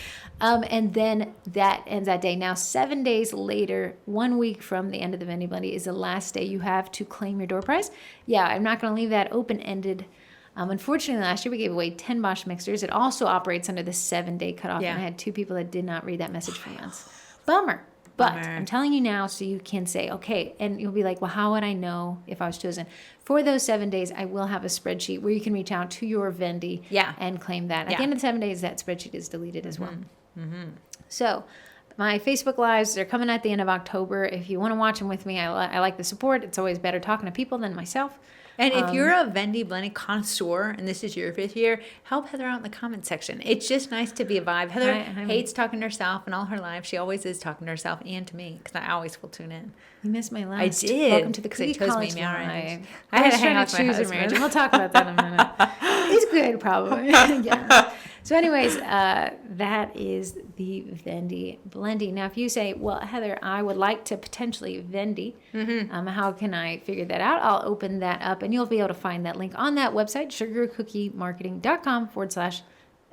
And then that ends that day. Now, 7 days later, 1 week from the end of the Vendy Blendy is the last day you have to claim your door prize. Yeah, I'm not going to leave that open-ended. Unfortunately, last year we gave away 10 Bosch mixers. It also operates under the 7-day cutoff, and I had 2 people that did not read that message from us. Bummer. But I'm telling you now so you can say, okay, and you'll be like, well, how would I know if I was chosen? For those 7 days, I will have a spreadsheet where you can reach out to your Vendy and claim that. At the end of the 7 days, that spreadsheet is deleted as well. Mm-hmm. So my Facebook Lives, they're coming at the end of October. If you want to watch them with me, I like the support. It's always better talking to people than myself. And if you're a Vendy Blendy connoisseur and this is your 5th year, help Heather out in the comment section. It's just nice to be a vibe. Heather hates talking to herself, and all her life she always is talking to herself and to me because I always will tune in. You missed my last. I did. Welcome to the Cookie College Live. I had to hang out with my husband. We'll talk about that in a minute. It's good, probably. Yeah. So anyways, that is the Vendy Blendy. Now, if you say, well, Heather, I would like to potentially Vendy, how can I figure that out? I'll open that up, and you'll be able to find that link on that website, sugarcookiemarketing.com/Vendy.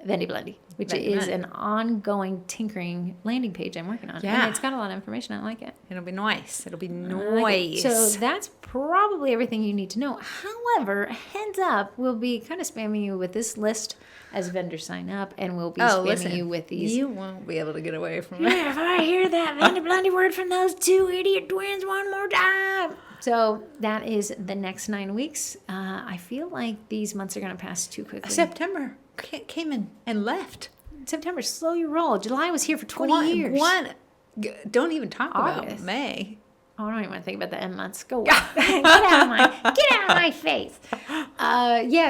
Vendy Blendy, which is an ongoing tinkering landing page I'm working on. Yeah. And it's got a lot of information. I like it. It'll be nice. It'll be Like nice. it. So that's probably everything you need to know. However, heads up, we'll be kind of spamming you with this list as vendors sign up, and we'll be spamming you with these. You won't be able to get away from it. Yeah, if I hear that Vendy Blendy word from those two idiot twins one more time. So that is the next 9 weeks. I feel like these months are going to pass too quickly. September came in and left. September, slow your roll. July was here for 20 years. Don't even talk about August. May. Oh, I don't even want to think about the M months. Go away. Get out of my face.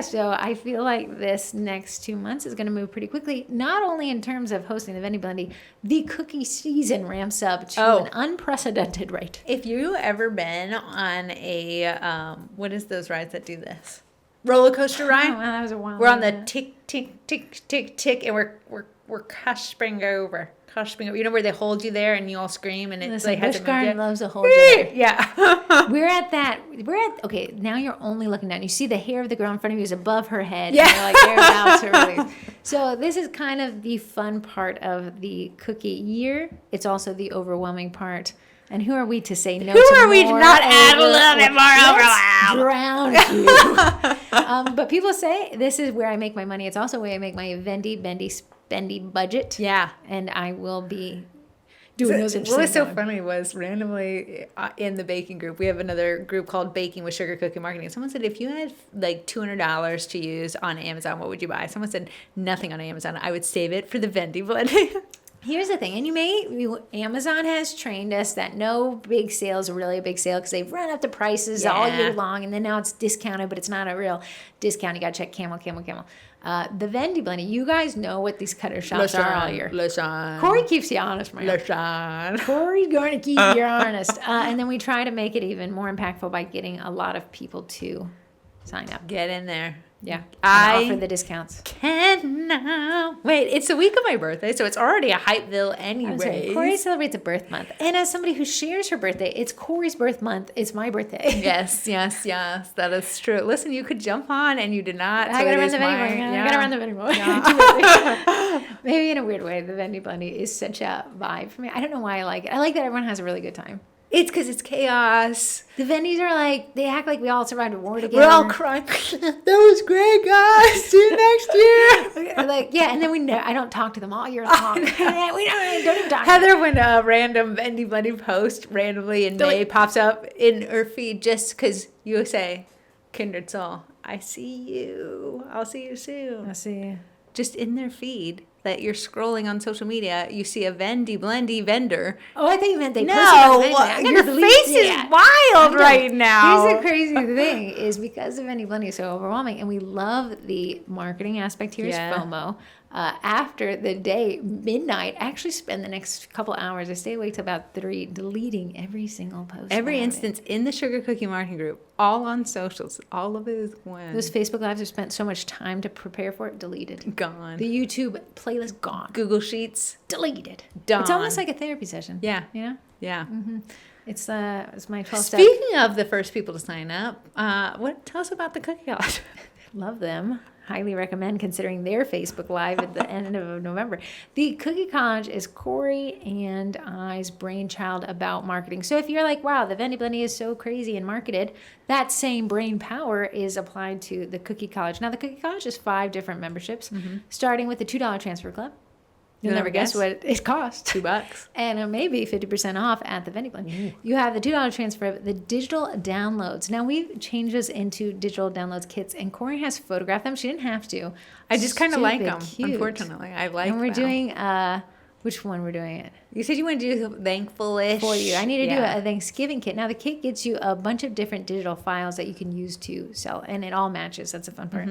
So I feel like this next 2 months is going to move pretty quickly. Not only in terms of hosting the Vendy Blendy, the cookie season ramps up to an unprecedented rate. If you ever been on a what is those rides that do this? Roller coaster ride? Oh, well, that was a while We're on the ago. tick tick tick tick tick, and we're cusping over. You know where they hold you there and you all scream and it's Listen, like Busch hasn't moved Garden yet? loves to hold you there. Yeah. Okay, now you're only looking down. You see the hair of the girl in front of you is above her head. Yeah. And you're like, thereabouts her release. So this is kind of the fun part of the cookie year. It's also the overwhelming part. And who are we to say no to Who are we to more not add a little bit more Let's drown you. But people say this is where I make my money. It's also where I make my Vendy Spendy budget. Yeah. And I will be doing those at the What was same so time. funny was randomly in the baking group, we have another group called Baking with Sugar Cookie Marketing. Someone said, if you had like $200 to use on Amazon, what would you buy? Someone said, nothing on Amazon. I would save it for the Vendy Blendy. Here's the thing, and Amazon has trained us that no big sale is really a big sale because they've run up the prices all year long, and then now it's discounted, but it's not a real discount. You got to check Camel. The Vendy Blendy, you guys know what these cutter shops are all year. Listen. Corey keeps you honest, man. Listen. Corey's going to keep you honest. And then we try to make it even more impactful by getting a lot of people to sign up. Get in there. Yeah. I offer the discounts. Cannot wait. It's the week of my birthday, so it's already a hypeville anyway. Corey celebrates a birth month. And as somebody who shares her birthday, it's Corey's birth month. It's my birthday. Yes. That is true. Listen, you could jump on and you did not. I gotta run the Vendy Blendy. I gotta run the Vendy Blendy. Maybe in a weird way, the Vendy Blendy is such a vibe for me. I don't know why I like it. I like that everyone has a really good time. It's because it's chaos. The Vendys are like, they act like we all survived a war together. We're all crying. That was great, guys. See you next year. Like, yeah, and then I don't talk to them all year long. We don't even talk. Heather, when a random Vendy Blendy post randomly in May pops up in her feed just because you say, kindred soul, I see you. I'll see you soon. I see. Just in their feed that you're scrolling on social media, you see a Vendy Blendy vendor. Oh, I think you meant they No, posted on Vendy. your face is wild right now. Here's the crazy thing is because the Vendy Blendy is so overwhelming, and we love the marketing aspect here is FOMO. After the day, midnight, actually spend the next couple hours. I stay awake till about 3, deleting every single post. Every instance in the Sugar Cookie Marketing Group, all on socials, all of it is gone. Those Facebook Lives have spent so much time to prepare for it, deleted. Gone. The YouTube playlist, gone. Google Sheets, deleted. done. It's almost like a therapy session. Yeah. You know? Yeah. It's my 12-step. Speaking of the first people to sign up, tell us about the Cookie College. Love them. Highly recommend considering their Facebook Live at the end of November. The Cookie College is Corey and I's brainchild about marketing. So if you're like, wow, the Vendy Blendy is so crazy and marketed, that same brain power is applied to the Cookie College. Now, the Cookie College is 5 different memberships, starting with the $2 Transfer Club. You'll never guess what it costs. $2. And maybe 50% off at the Vendy Blendy. You have the $2 transfer, the digital downloads. Now, we've changed this into digital downloads kits, and Corey has photographed them. She didn't have to. I just kind of like them, Cute. unfortunately. I like them. And we're doing, which one we're doing it? You said you want to do Thankful-ish. For you. I need to do a Thanksgiving kit. Now, the kit gets you a bunch of different digital files that you can use to sell, and it all matches. That's the fun part.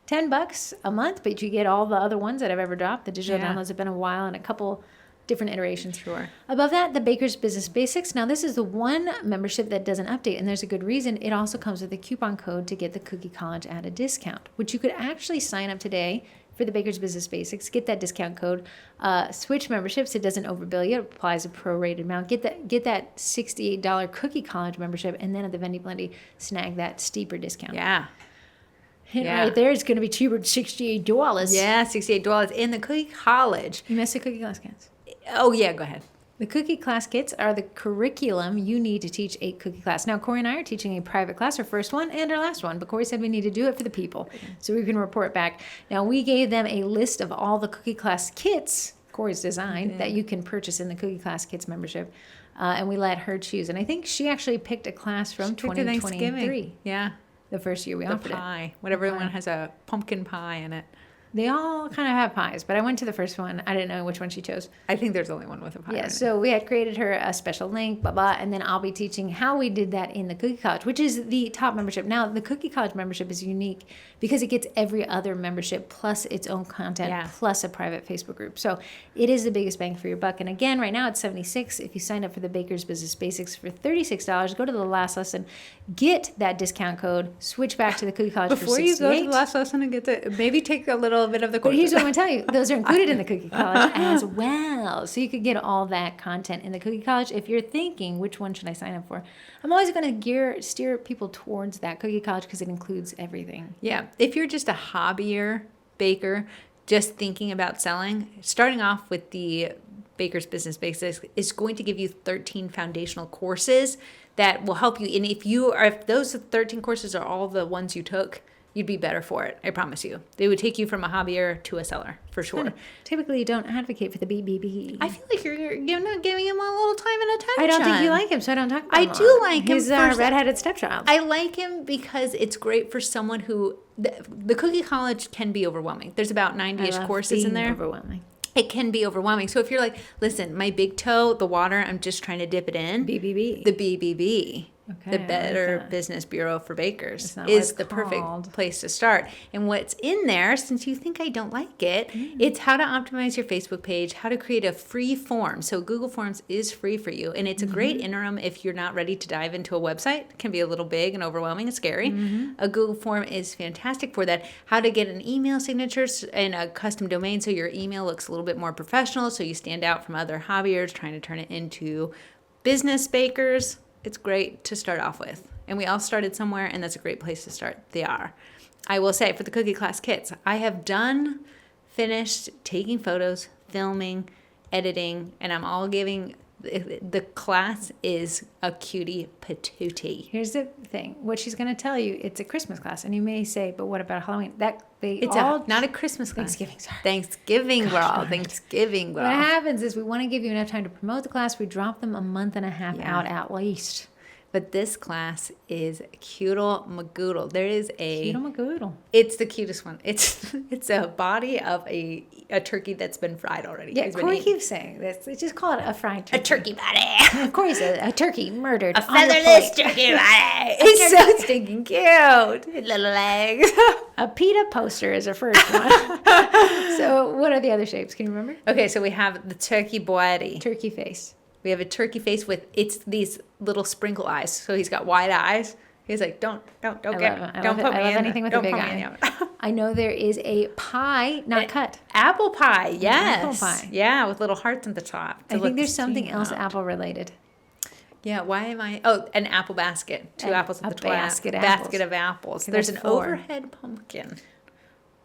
$10 a month, but you get all the other ones that I've ever dropped. The digital downloads have been a while and a couple different iterations. Sure. Above that, the Baker's Business Basics. Now, this is the one membership that doesn't update, and there's a good reason. It also comes with a coupon code to get the Cookie College at a discount, which you could actually sign up today for the Baker's Business Basics. Get that discount code. Switch memberships. It doesn't overbill you. It applies a prorated amount. Get that $68 Cookie College membership, and then at the Vendy Blendy, snag that steeper discount. Yeah. Yeah. Right there, it's going to be cheaper than $68. Yeah, $68 in the Cookie College. You missed the cookie class kits. Oh, yeah, go ahead. The cookie class kits are the curriculum you need to teach a cookie class. Now, Corey and I are teaching a private class, our first one and our last one, but Corey said we need to do it for the people so we can report back. Now, we gave them a list of all the cookie class kits Corey's designed that you can purchase in the Cookie Class Kids membership, and we let her choose. And I think she actually picked a class from 2023. Yeah. The first year we The offered pie. Whatever one has a pumpkin pie in it. They all kind of have pies, but I went to the first one. I didn't know which one she chose. I think there's only one with a pie. Yeah, so we had created her a special link, and then I'll be teaching how we did that in the Cookie College, which is the top membership. Now, the Cookie College membership is unique because it gets every other membership plus its own content plus a private Facebook group. So it is the biggest bang for your buck. And again, right now it's $76. If you sign up for the Baker's Business Basics for $36, go to the last lesson, get that discount code, switch back to the Cookie College Before for $68. you go to the last lesson and get to maybe take a little bit of the course. But here's what I'm going to tell you. Those are included in the Cookie College as well. So you could get all that content in the Cookie College. If you're thinking, which one should I sign up for? I'm always going to steer people towards that Cookie College because it includes everything. Yeah. If you're just a hobbyier baker, just thinking about selling, starting off with the Baker's Business Basics is going to give you 13 foundational courses that will help you. And if those 13 courses are all the ones you took, you'd be better for it. I promise you. They would take you from a hobbyer to a seller, for sure. Typically, you don't advocate for the BBB. I feel like you're not giving him a little time and attention. I don't think you like him, so I don't talk about him. I do like him. He's our redheaded stepchild. I like him because it's great for someone who... The Cookie College can be overwhelming. There's about 90-ish courses in there. Overwhelming. It can be overwhelming. So if you're like, listen, my big toe, the water, I'm just trying to dip it in. BBB. The BBB. Okay, The Better Business Bureau for Bakers not is what the it's perfect called. place to start. And what's in there, since you think I don't like it, it's how to optimize your Facebook page, how to create a free form. So Google Forms is free for you. And it's a great interim if you're not ready to dive into a website. It can be a little big and overwhelming and scary. A Google Form is fantastic for that. How to get an email signature and a custom domain so your email looks a little bit more professional, so you stand out from other hobbyers trying to turn it into business bakers. It's great to start off with. And we all started somewhere, and that's a great place to start. They are. I will say, for the Cookie Class Kits, I have finished taking photos, filming, editing, and I'm all giving... The class is a cutie patootie. Here's the thing. What she's going to tell you, it's a Christmas class. And you may say, but what about Halloween? It's not a Christmas class. Thanksgiving, sorry. Thanksgiving, girl. Thanksgiving, girl. What happens is we want to give you enough time to promote the class. We drop them a month and a half out at least. But this class is cute'le magoodle. There is a... Cute'le magoodle. It's the cutest one. It's a body of a turkey that's been fried already. Yeah, Corey keeps saying this. They just call it a fried turkey. A turkey body. Corey said a turkey murdered A featherless turkey body. It's so stinking cute. Little legs. A PETA poster is our first one. So what are the other shapes? Can you remember? Okay, so we have the turkey body. Turkey face. We have a turkey face with these little sprinkle eyes. So he's got wide eyes. He's like, don't put me in anything with a big eye. I know there is a pie, not cut. Apple pie, yes. Apple pie. Yeah, with little hearts at the top. I think there's something else apple related. Yeah, why am I? Oh, an apple basket. Two apples at the top. Basket of apples. Okay, there's an 4. overhead pumpkin.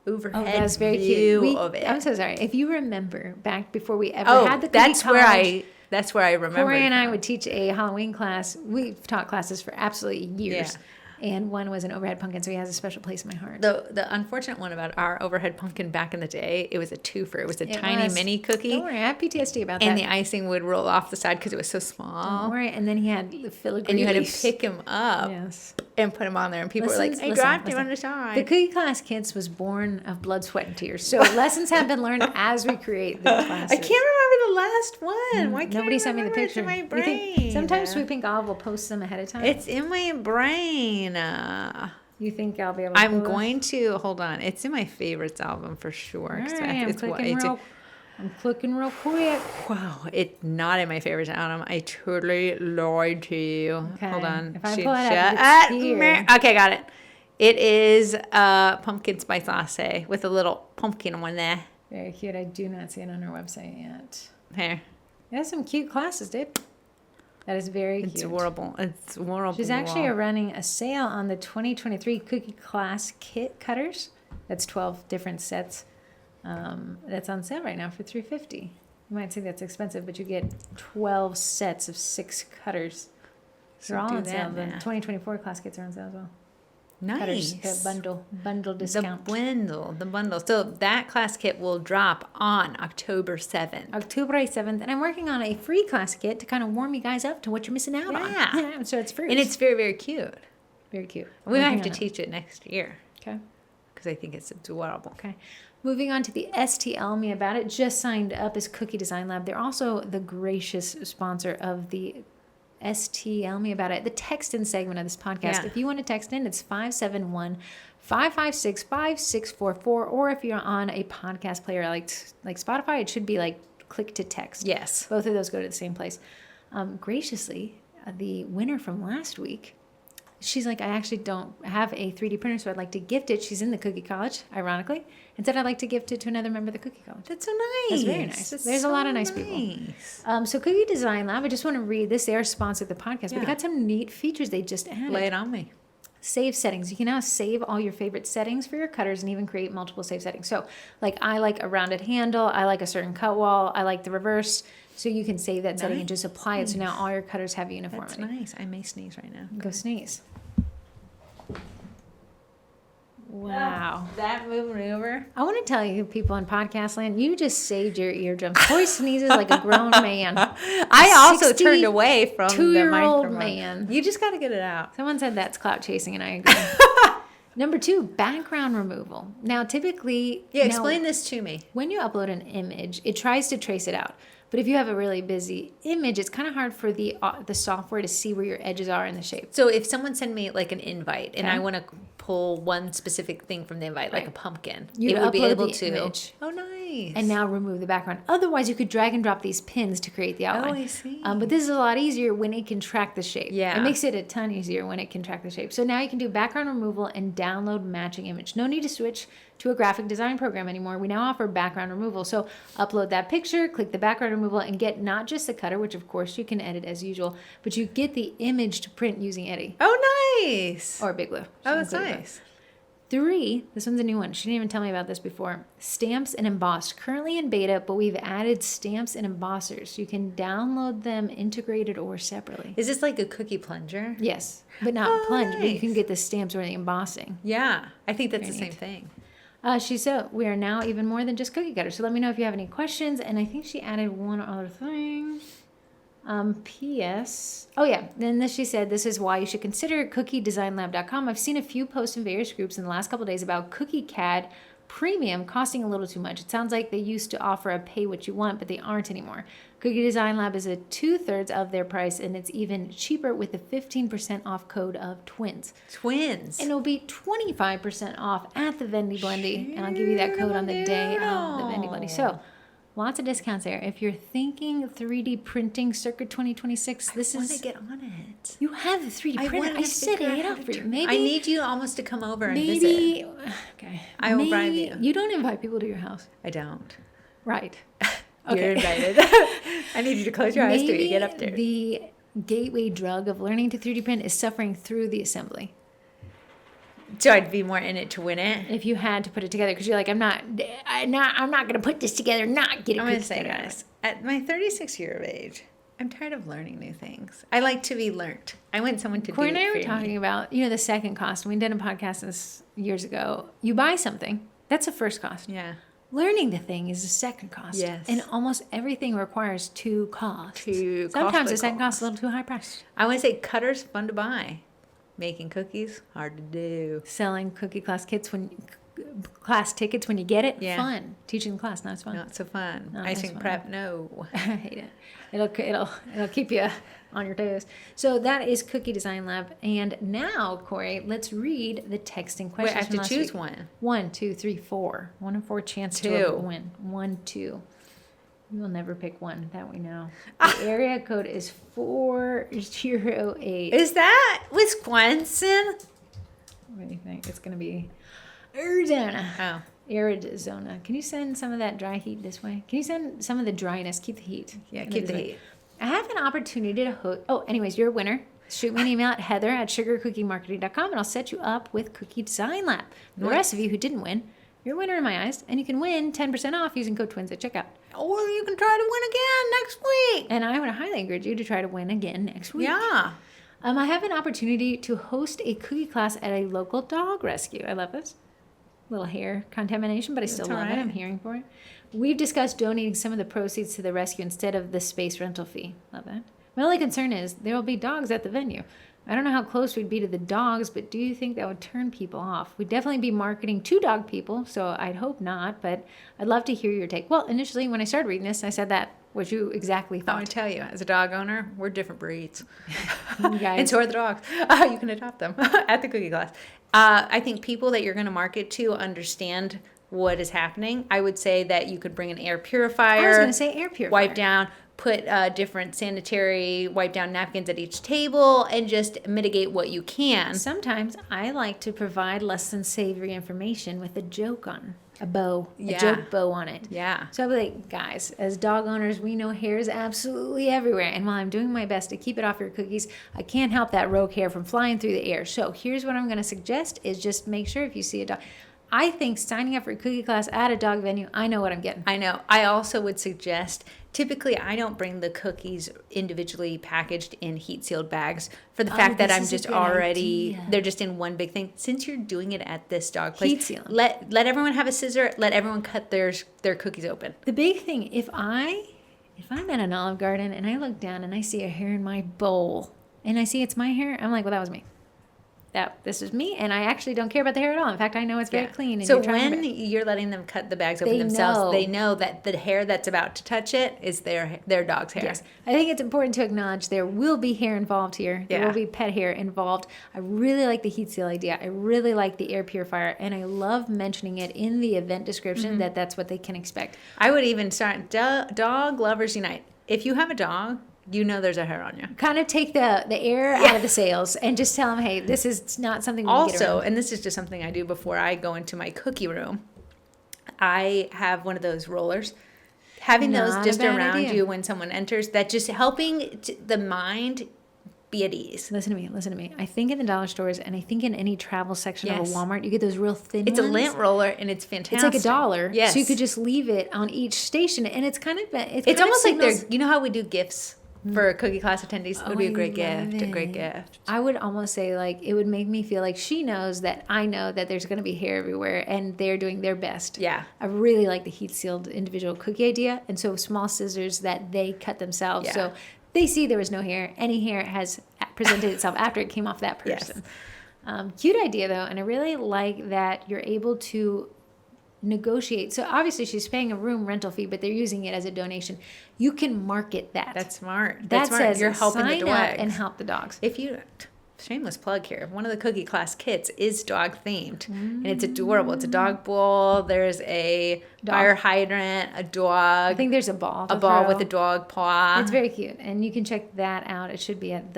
Overhead that's very view cute. of it. I'm so sorry. If you remember back before we ever had the Cookie College, that's where I remember. Corey and I would teach a Halloween class. We've taught classes for absolutely years. Yeah. And one was an overhead pumpkin, so he has a special place in my heart. The unfortunate one about our overhead pumpkin back in the day, it was a twofer. It was a tiny mini cookie. Don't worry, I have PTSD about that. And the icing would roll off the side because it was so small. Don't worry, and then he had filigree And you had to leaves. pick him up and put him on there. And people were like, I dropped him on the side. The Cookie Class Kids was born of blood, sweat, and tears. So lessons have been learned as we create the classes. I can't remember the last one. Why can't Nobody sent me the picture. It's in my brain. Sometimes Sweeping Olive will post them ahead of time. It's in my brain. You think I'll be able to I'm going to, hold on. It's in my favorites album for sure. All right, I'm clicking real quick. Wow, it's not in my favorites album. I totally lied to you. Okay. Hold on. If I pull it up, it's here. Okay, got it. It is pumpkin spice latte with a little pumpkin one there. Very cute. I do not see it on our website yet. Here. It has some cute classes, dude. That is very cute. It's adorable. It's adorable. She's actually running a sale on the 2023 Cookie Class Kit Cutters. That's 12 different sets. That's on sale right now for $350. You might think that's expensive, but you get 12 sets of 6 cutters. They're all on sale. The 2024 class kits are on sale as well. Nice. Cutters, the bundle discount. The bundle. So that class kit will drop on October 7th. October 7th. And I'm working on a free class kit to kind of warm you guys up to what you're missing out on. Yeah. So it's free. And it's very, very cute. Very cute. We might have to teach it next year. Okay. Because I think it's adorable. Okay. Moving on to the STL Me About It. Just signed up as Cookie Design Lab. They're also the gracious sponsor of the STL Me About It, the text-in segment of this podcast. Yeah. If you want to text in, it's 571-556-5644. Or if you're on a podcast player like Spotify, it should be like click to text. Yes. Both of those go to the same place. Graciously, the winner from last week, she's like, I actually don't have a 3D printer, so I'd like to gift it. She's in the Cookie College, ironically, and said I'd like to gift it to another member of the Cookie College. That's so nice. That's very nice. There's a lot of nice people. So Cookie Design Lab, I just want to read this. They are sponsored the podcast, but they got some neat features they just added. Lay it on me. Save settings. You can now save all your favorite settings for your cutters and even create multiple save settings. So like I like a rounded handle. I like a certain cut wall. I like the reverse. So you can save that setting and just apply it. So now all your cutters have uniformity. That's nice. I may sneeze right now. Go sneeze. Wow. That maneuver. I want to tell you, people in podcast land, you just saved your eardrums. Corey sneezes like a grown man. I also turned away from the two-year-old microphone. Man. You just got to get it out. Someone said that's clout chasing, and I agree. Number 2, background removal. Now, typically... explain this to me. When you upload an image, it tries to trace it out. But if you have a really busy image, it's kind of hard for the software to see where your edges are in the shape. So if someone send me like an invite and I want to pull one specific thing from the invite, like a pumpkin, you would be able the to. Image, oh, nice. And now remove the background. Otherwise, you could drag and drop these pins to create the outline. Oh, I see. But this is a lot easier when it can track the shape. Yeah. It makes it a ton easier when it can track the shape. So now you can do background removal and download matching image. No need to switch to a graphic design program anymore. We now offer background removal. So upload that picture, click the background removal, and get not just the cutter, which of course you can edit as usual, but you get the image to print using Eddie. Oh, nice. Or Big Blue. Oh, that's nice. 3, this one's a new one. She didn't even tell me about this before. Stamps and embossed. Currently in beta, but we've added stamps and embossers. You can download them integrated or separately. Is this like a cookie plunger? Yes, but not plunge, but you nice. can get the stamps or the embossing. Yeah, I think that's Very the same neat. thing. She said we are now even more than just cookie cutters. So let me know if you have any questions. And I think she added one other thing. P.S. Oh yeah, then she said this is why you should consider cookiedesignlab.com. I've seen a few posts in various groups in the last couple of days about Cookie CAD Premium costing a little too much. It sounds like they used to offer a pay what you want, but they aren't anymore. Cookie Design Lab is at 2/3 of their price, and it's even cheaper with the 15% off code of twins. Twins. And it'll be 25% off at the Vendy Blendy, and I'll give you that code on the day of the Vendy Blendy. So, lots of discounts there. If you're thinking 3D printing circa 2026, this I want is... to get on it. You have the 3D printer. I set it up for you. Maybe I need you almost to come over and maybe, visit. Okay. I will bribe you. You don't invite people to your house. I don't. Right. You're invited. I need you to close your eyes to get up there. The gateway drug of learning to 3D print is suffering through the assembly. So I'd be more in it to win it. If you had to put it together, because you're like, I'm not going to put this together, not get it. I'm going to say this. At my 36 year of age, I'm tired of learning new things. I like to be learnt. I want someone to Corey do it and I for were talking me. about, the second cost. We did a podcast this years ago. You buy something. That's the first cost. Yeah. Learning the thing is the second cost. Yes. And almost everything requires 2 costs. Two Sometimes costly the second cost costs. is a little too high priced. I want to say cutters, fun to buy. Making cookies, hard to do. Selling cookie class tickets when you get it, Yeah. fun. Teaching the class, not as fun. Not so fun. Not Icing as fun. prep, no. I hate it. It'll keep you on your toes. So that is Cookie Design Lab. And now, Corey, let's read the texting questions. Wait, I have from to last choose week. one. 1, 2, 3, 4. 1 in 4 chance Two. to win. 1, 2. You will never pick 1. That we know. The area code is 408. Is that Wisconsin? What do you think? It's going to be Arizona. Oh. Arizona. Can you send some of that dry heat this way? Can you send some of the dryness? Keep the heat. Yeah, Send it keep this the way. heat. I have an opportunity to host. Oh, anyways, you're a winner. Shoot me an email at heather@sugarcookiemarketing.com and I'll set you up with Cookie Design Lab. The rest of you who didn't win, you're a winner in my eyes, and you can win 10% off using code TWINS at checkout. Or you can try to win again next week. And I would highly encourage you to try to win again next week. Yeah. I have an opportunity to host a cookie class at a local dog rescue. I love this. Little hair contamination, but I still love it. I'm hearing for it. We've discussed donating some of the proceeds to the rescue instead of the space rental fee. Love that. My only concern is there will be dogs at the venue. I don't know how close we'd be to the dogs, but do you think that would turn people off? We'd definitely be marketing to dog people, so I'd hope not, but I'd love to hear your take. Well, initially, when I started reading this, I said that what you exactly thought. I tell you, as a dog owner, we're different breeds. You guys. And so are the dogs. You can adopt them at the cookie class. I think people that you're going to market to understand what is happening. I would say that you could bring an air purifier. I was going to say air purifier. Wipe down, put different sanitary wipe down napkins at each table, and just mitigate what you can. Sometimes I like to provide less than savory information with a joke on a bow, Yeah. a joke bow on it. Yeah. So I'll be like, guys, as dog owners, we know hair is absolutely everywhere. And while I'm doing my best to keep it off your cookies, I can't help that rogue hair from flying through the air. So here's what I'm going to suggest is just make sure if you see a dog. I think signing up for a cookie class at a dog venue, I know what I'm getting. I know. I also would suggest, typically I don't bring the cookies individually packaged in heat sealed bags for the fact that this I'm is a just good already, idea. They're just in one big thing. Since you're doing it at this dog place, Heat seal 'em. let everyone have a scissor, let everyone cut their cookies open. The big thing, if I'm at an Olive Garden and I look down and I see a hair in my bowl and I see it's my hair, I'm like, well, that was me. This is me, and I actually don't care about the hair at all. In fact, I know it's very clean. And So you're trying when to- you're letting them cut the bags open They themselves, know. they know that the hair that's about to touch it is their dog's hair. Yes. I think it's important to acknowledge there will be hair involved here. There Yeah. will be pet hair involved. I really like the heat seal idea. I really like the air purifier, and I love mentioning it in the event description that that's what they can expect. I would even start Dog Lovers Unite. If you have a dog, you know there's a hair on you. Kind of take the air out of the sails and just tell them, hey, this is not something we can get Also, around. and this is just something I do before I go into my cookie room, I have one of those rollers. Having Not those a just bad around idea. you when someone enters, that just helping the mind be at ease. Listen to me. I think in the dollar stores and I think in any travel section of Yes. a Walmart, you get those real thin It's a ones. lint roller and it's fantastic. It's like $1. Yes. So you could just leave it on each station, and it's kind of It's almost like they're, you know how we do gifts for cookie class attendees? It would be a great I love gift, a great it. gift. I would almost say like it would make me feel like she knows that I know that there's going to be hair everywhere and they're doing their best. Yeah. I really like the heat sealed individual cookie idea, and so small scissors that they cut themselves. Yeah. So they see there was no hair. Any hair has presented itself after it came off that Yes. person. Cute idea though, and I really like that you're able to negotiate. So obviously she's paying a room rental fee, but they're using it as a donation. You can market that. That's smart. that That's smart. says You're helping sign the dogs. up and help the dogs. If you, shameless plug here, one of the cookie class kits is dog themed, and it's adorable. It's a dog bowl. There's a fire hydrant, a I dog, think there's a ball. a ball with a dog paw. It's very cute, and you can check that out. It should be at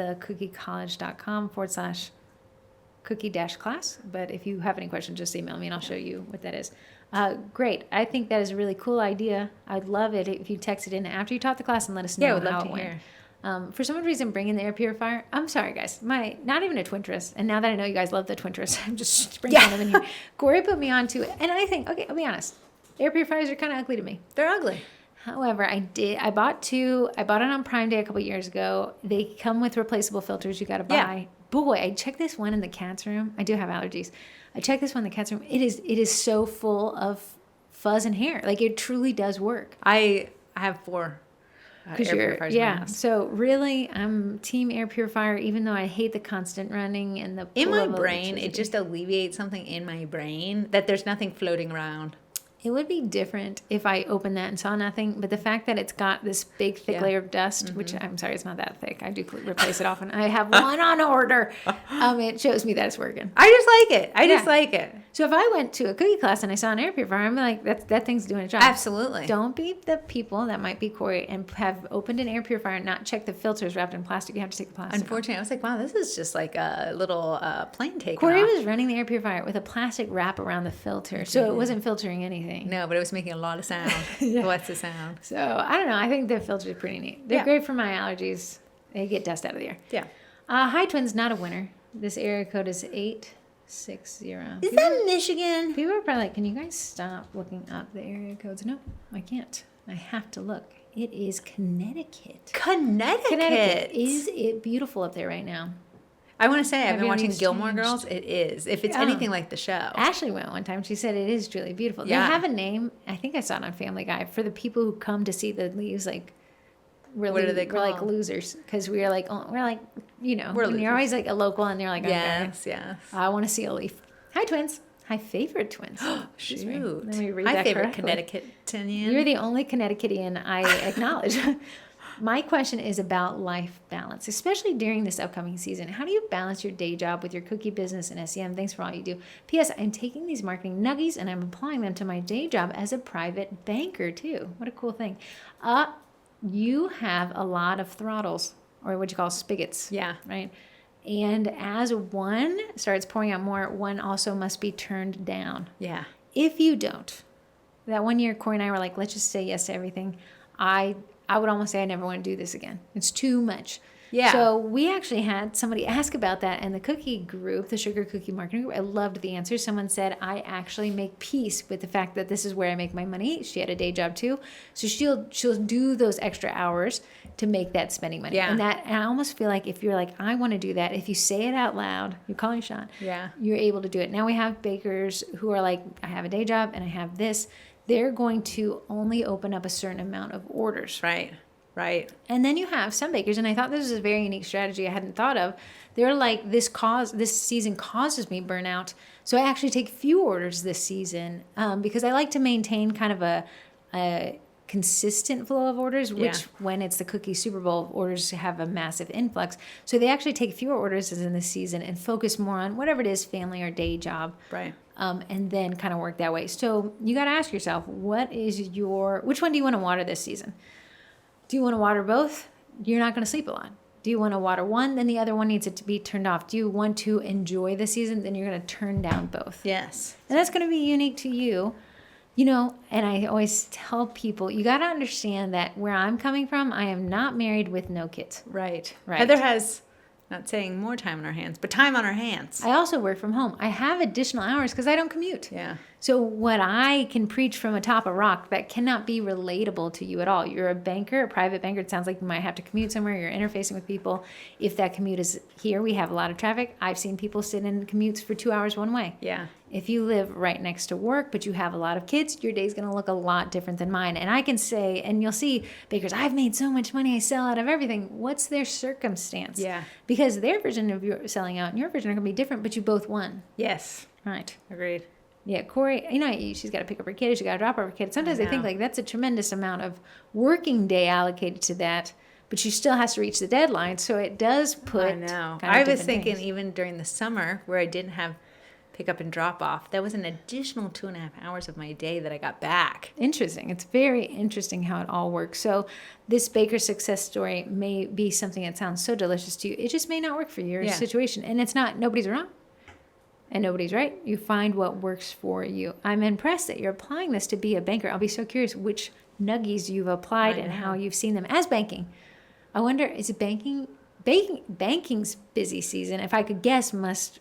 thecookie-college.com/cookie-class. But if you have any questions, just email me and I'll show you what that is. Great. I think that is a really cool idea. I'd love it if you text it in after you taught the class and let us know Yeah, I would how love it to went. hear. For some reason, bringing the air purifier. I'm sorry, guys. Not even a Twinterest. And now that I know you guys love the Twinterest, I'm just sprinkling them in here. Corey put me onto it, and I think, okay, I'll be honest. Air purifiers are kind of ugly to me. They're ugly. However, I bought two. I bought it on Prime Day a couple years ago. They come with replaceable filters you got to buy. Yeah. Boy, I checked this one in the cat's room. I do have allergies. I checked this one in the cat's room. It is so full of fuzz and hair. Like it truly does work. I have 4 air 'Cause you're- purifiers in my yeah. house. So really, I'm team air purifier, even though I hate the constant running and the In pull my of brain, it electricity. just alleviates something in my brain that there's nothing floating around. It would be different if I opened that and saw nothing, but the fact that it's got this big, thick Yeah. layer of dust, which I'm sorry, it's not that thick. I do replace it often. I have one on order. It shows me that it's working. I just like it. I just Yeah. like it. So if I went to a cookie class and I saw an air purifier, I'm like, that thing's doing a job. Absolutely. Don't be the people that might be Corey and have opened an air purifier and not checked the filters wrapped in plastic. You have to take the plastic off. Unfortunately, I was like, wow, this is just like a little plane taking Corey off. was running the air purifier with a plastic wrap around the filter, so it wasn't filtering anything. anything. No, but it was making a lot of sound. Yeah. What's the sound? So I don't know. I think the filter is pretty neat. They're Yeah. great for my allergies. They get dust out of the air. Yeah. Hi, twins. Not a winner. This area code is 860. Is that Michigan? People are probably like, can you guys stop looking up the area codes? No, I can't. I have to look. It is Connecticut. Connecticut. Is it beautiful up there right now? I want to say, I've Have been your watching leaves Gilmore changed? Girls. It is. If it's Yeah. anything like the show. Ashley went one time. She said it is really beautiful. Yeah. They have a name. I think I saw it on Family Guy for the people who come to see the leaves. Like, really, What are they we're like called? losers because we're like, you know, We're when losers. you're always like a local and they're like, okay, Yes, yes. I want to see a leaf. Hi, twins. Hi, favorite twins. Excuse me. Shoot. Let me read My that favorite correctly. Connecticutian. You're the only Connecticutian I acknowledge. My question is about life balance, especially during this upcoming season. How do you balance your day job with your cookie business and SEM? Thanks for all you do. P.S. I'm taking these marketing nuggies and I'm applying them to my day job as a private banker too. What a cool thing. You have a lot of throttles, or what you call spigots. Yeah. Right? And as one starts pouring out more, one also must be turned down. Yeah. If you don't, that one year Corey and I were like, let's just say yes to everything. I would almost say I never want to do this again. It's too much. Yeah. So we actually had somebody ask about that in the cookie group, the sugar cookie marketing group. I loved the answer. Someone said, I actually make peace with the fact that this is where I make my money. She had a day job too. So she'll do those extra hours to make that spending money. Yeah. And I almost feel like if you're like, I want to do that, if you say it out loud, you're calling shot. Yeah. You're able to do it. Now we have bakers who are like, I have a day job and I have this. They're going to only open up a certain amount of orders. Right. Right. And then you have some bakers, and I thought this was a very unique strategy I hadn't thought of. They're like, this season causes me burnout, so I actually take few orders this season because I like to maintain kind of a consistent flow of orders, which when it's the cookie Super Bowl, orders have a massive influx. So they actually take fewer orders in this season and focus more on whatever it is, family or day job. Right. And then kind of work that way. So you got to ask yourself, which one do you want to water this season? Do you want to water both? You're not going to sleep a lot. Do you want to water one? Then the other one needs it to be turned off. Do you want to enjoy the season? Then you're going to turn down both. Yes. And that's going to be unique to you. You know, and I always tell people, you got to understand that where I'm coming from, I am not married with no kids. Right. Right. Heather has, not saying more time on her hands, but time on her hands. I also work from home. I have additional hours because I don't commute. Yeah. So what I can preach from atop a rock, that cannot be relatable to you at all. You're a banker, a private banker. It sounds like you might have to commute somewhere. You're interfacing with people. If that commute is here, we have a lot of traffic. I've seen people sit in commutes for 2 hours one way. Yeah. If you live right next to work, but you have a lot of kids, your day's going to look a lot different than mine. And I can say, and you'll see bakers, I've made so much money, I sell out of everything. What's their circumstance? Yeah. Because their version of your selling out and your version are going to be different, but you both won. Yes. Right. Agreed. Yeah, Corey, you know, she's got to pick up her kid, she's got to drop off her kid. Sometimes I think know. like that's a tremendous amount of working day allocated to that, but she still has to reach the deadline. So it does put. I know. kind of I was different thinking things. even during the summer where I didn't have pick up and drop off, that was an additional 2.5 hours of my day that I got back. Interesting. It's very interesting how it all works. So this baker success story may be something that sounds so delicious to you. It just may not work for your Yeah. situation. And it's not, nobody's wrong and nobody's right. You find what works for you. I'm impressed that you're applying this to be a banker. I'll be so curious which nuggies you've applied I and know. how you've seen them as banking. I wonder, is it banking's busy season, if I could guess, must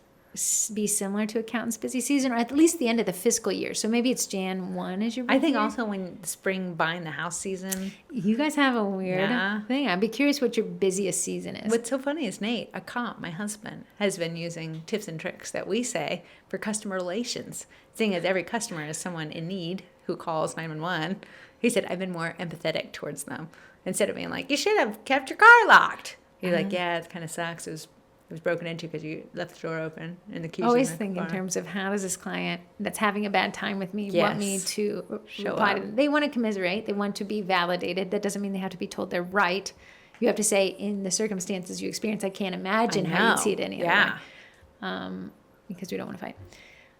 be similar to accountant's busy season, or at least the end of the fiscal year. So maybe it's Jan 1 is your I busy think year? also when the spring buying the house season. You guys have a weird Yeah. thing. I'd be curious what your busiest season is. What's so funny is Nate, a cop, my husband, has been using tips and tricks that we say for customer relations. Seeing as every customer is someone in need who calls 911, he said, I've been more empathetic towards them. Instead of being like, you should have kept your car locked. He's like, yeah, it kind of sucks. It was broken into because you left the door open and the keys. Always in the think in car. terms of how does this client that's having a bad time with me Yes. want me to Show reply to up. them. They want to commiserate. They want to be validated. That doesn't mean they have to be told they're right. You have to say, in the circumstances you experience, I can't imagine I how you'd know. see it any Yeah. other way. Because we don't want to fight.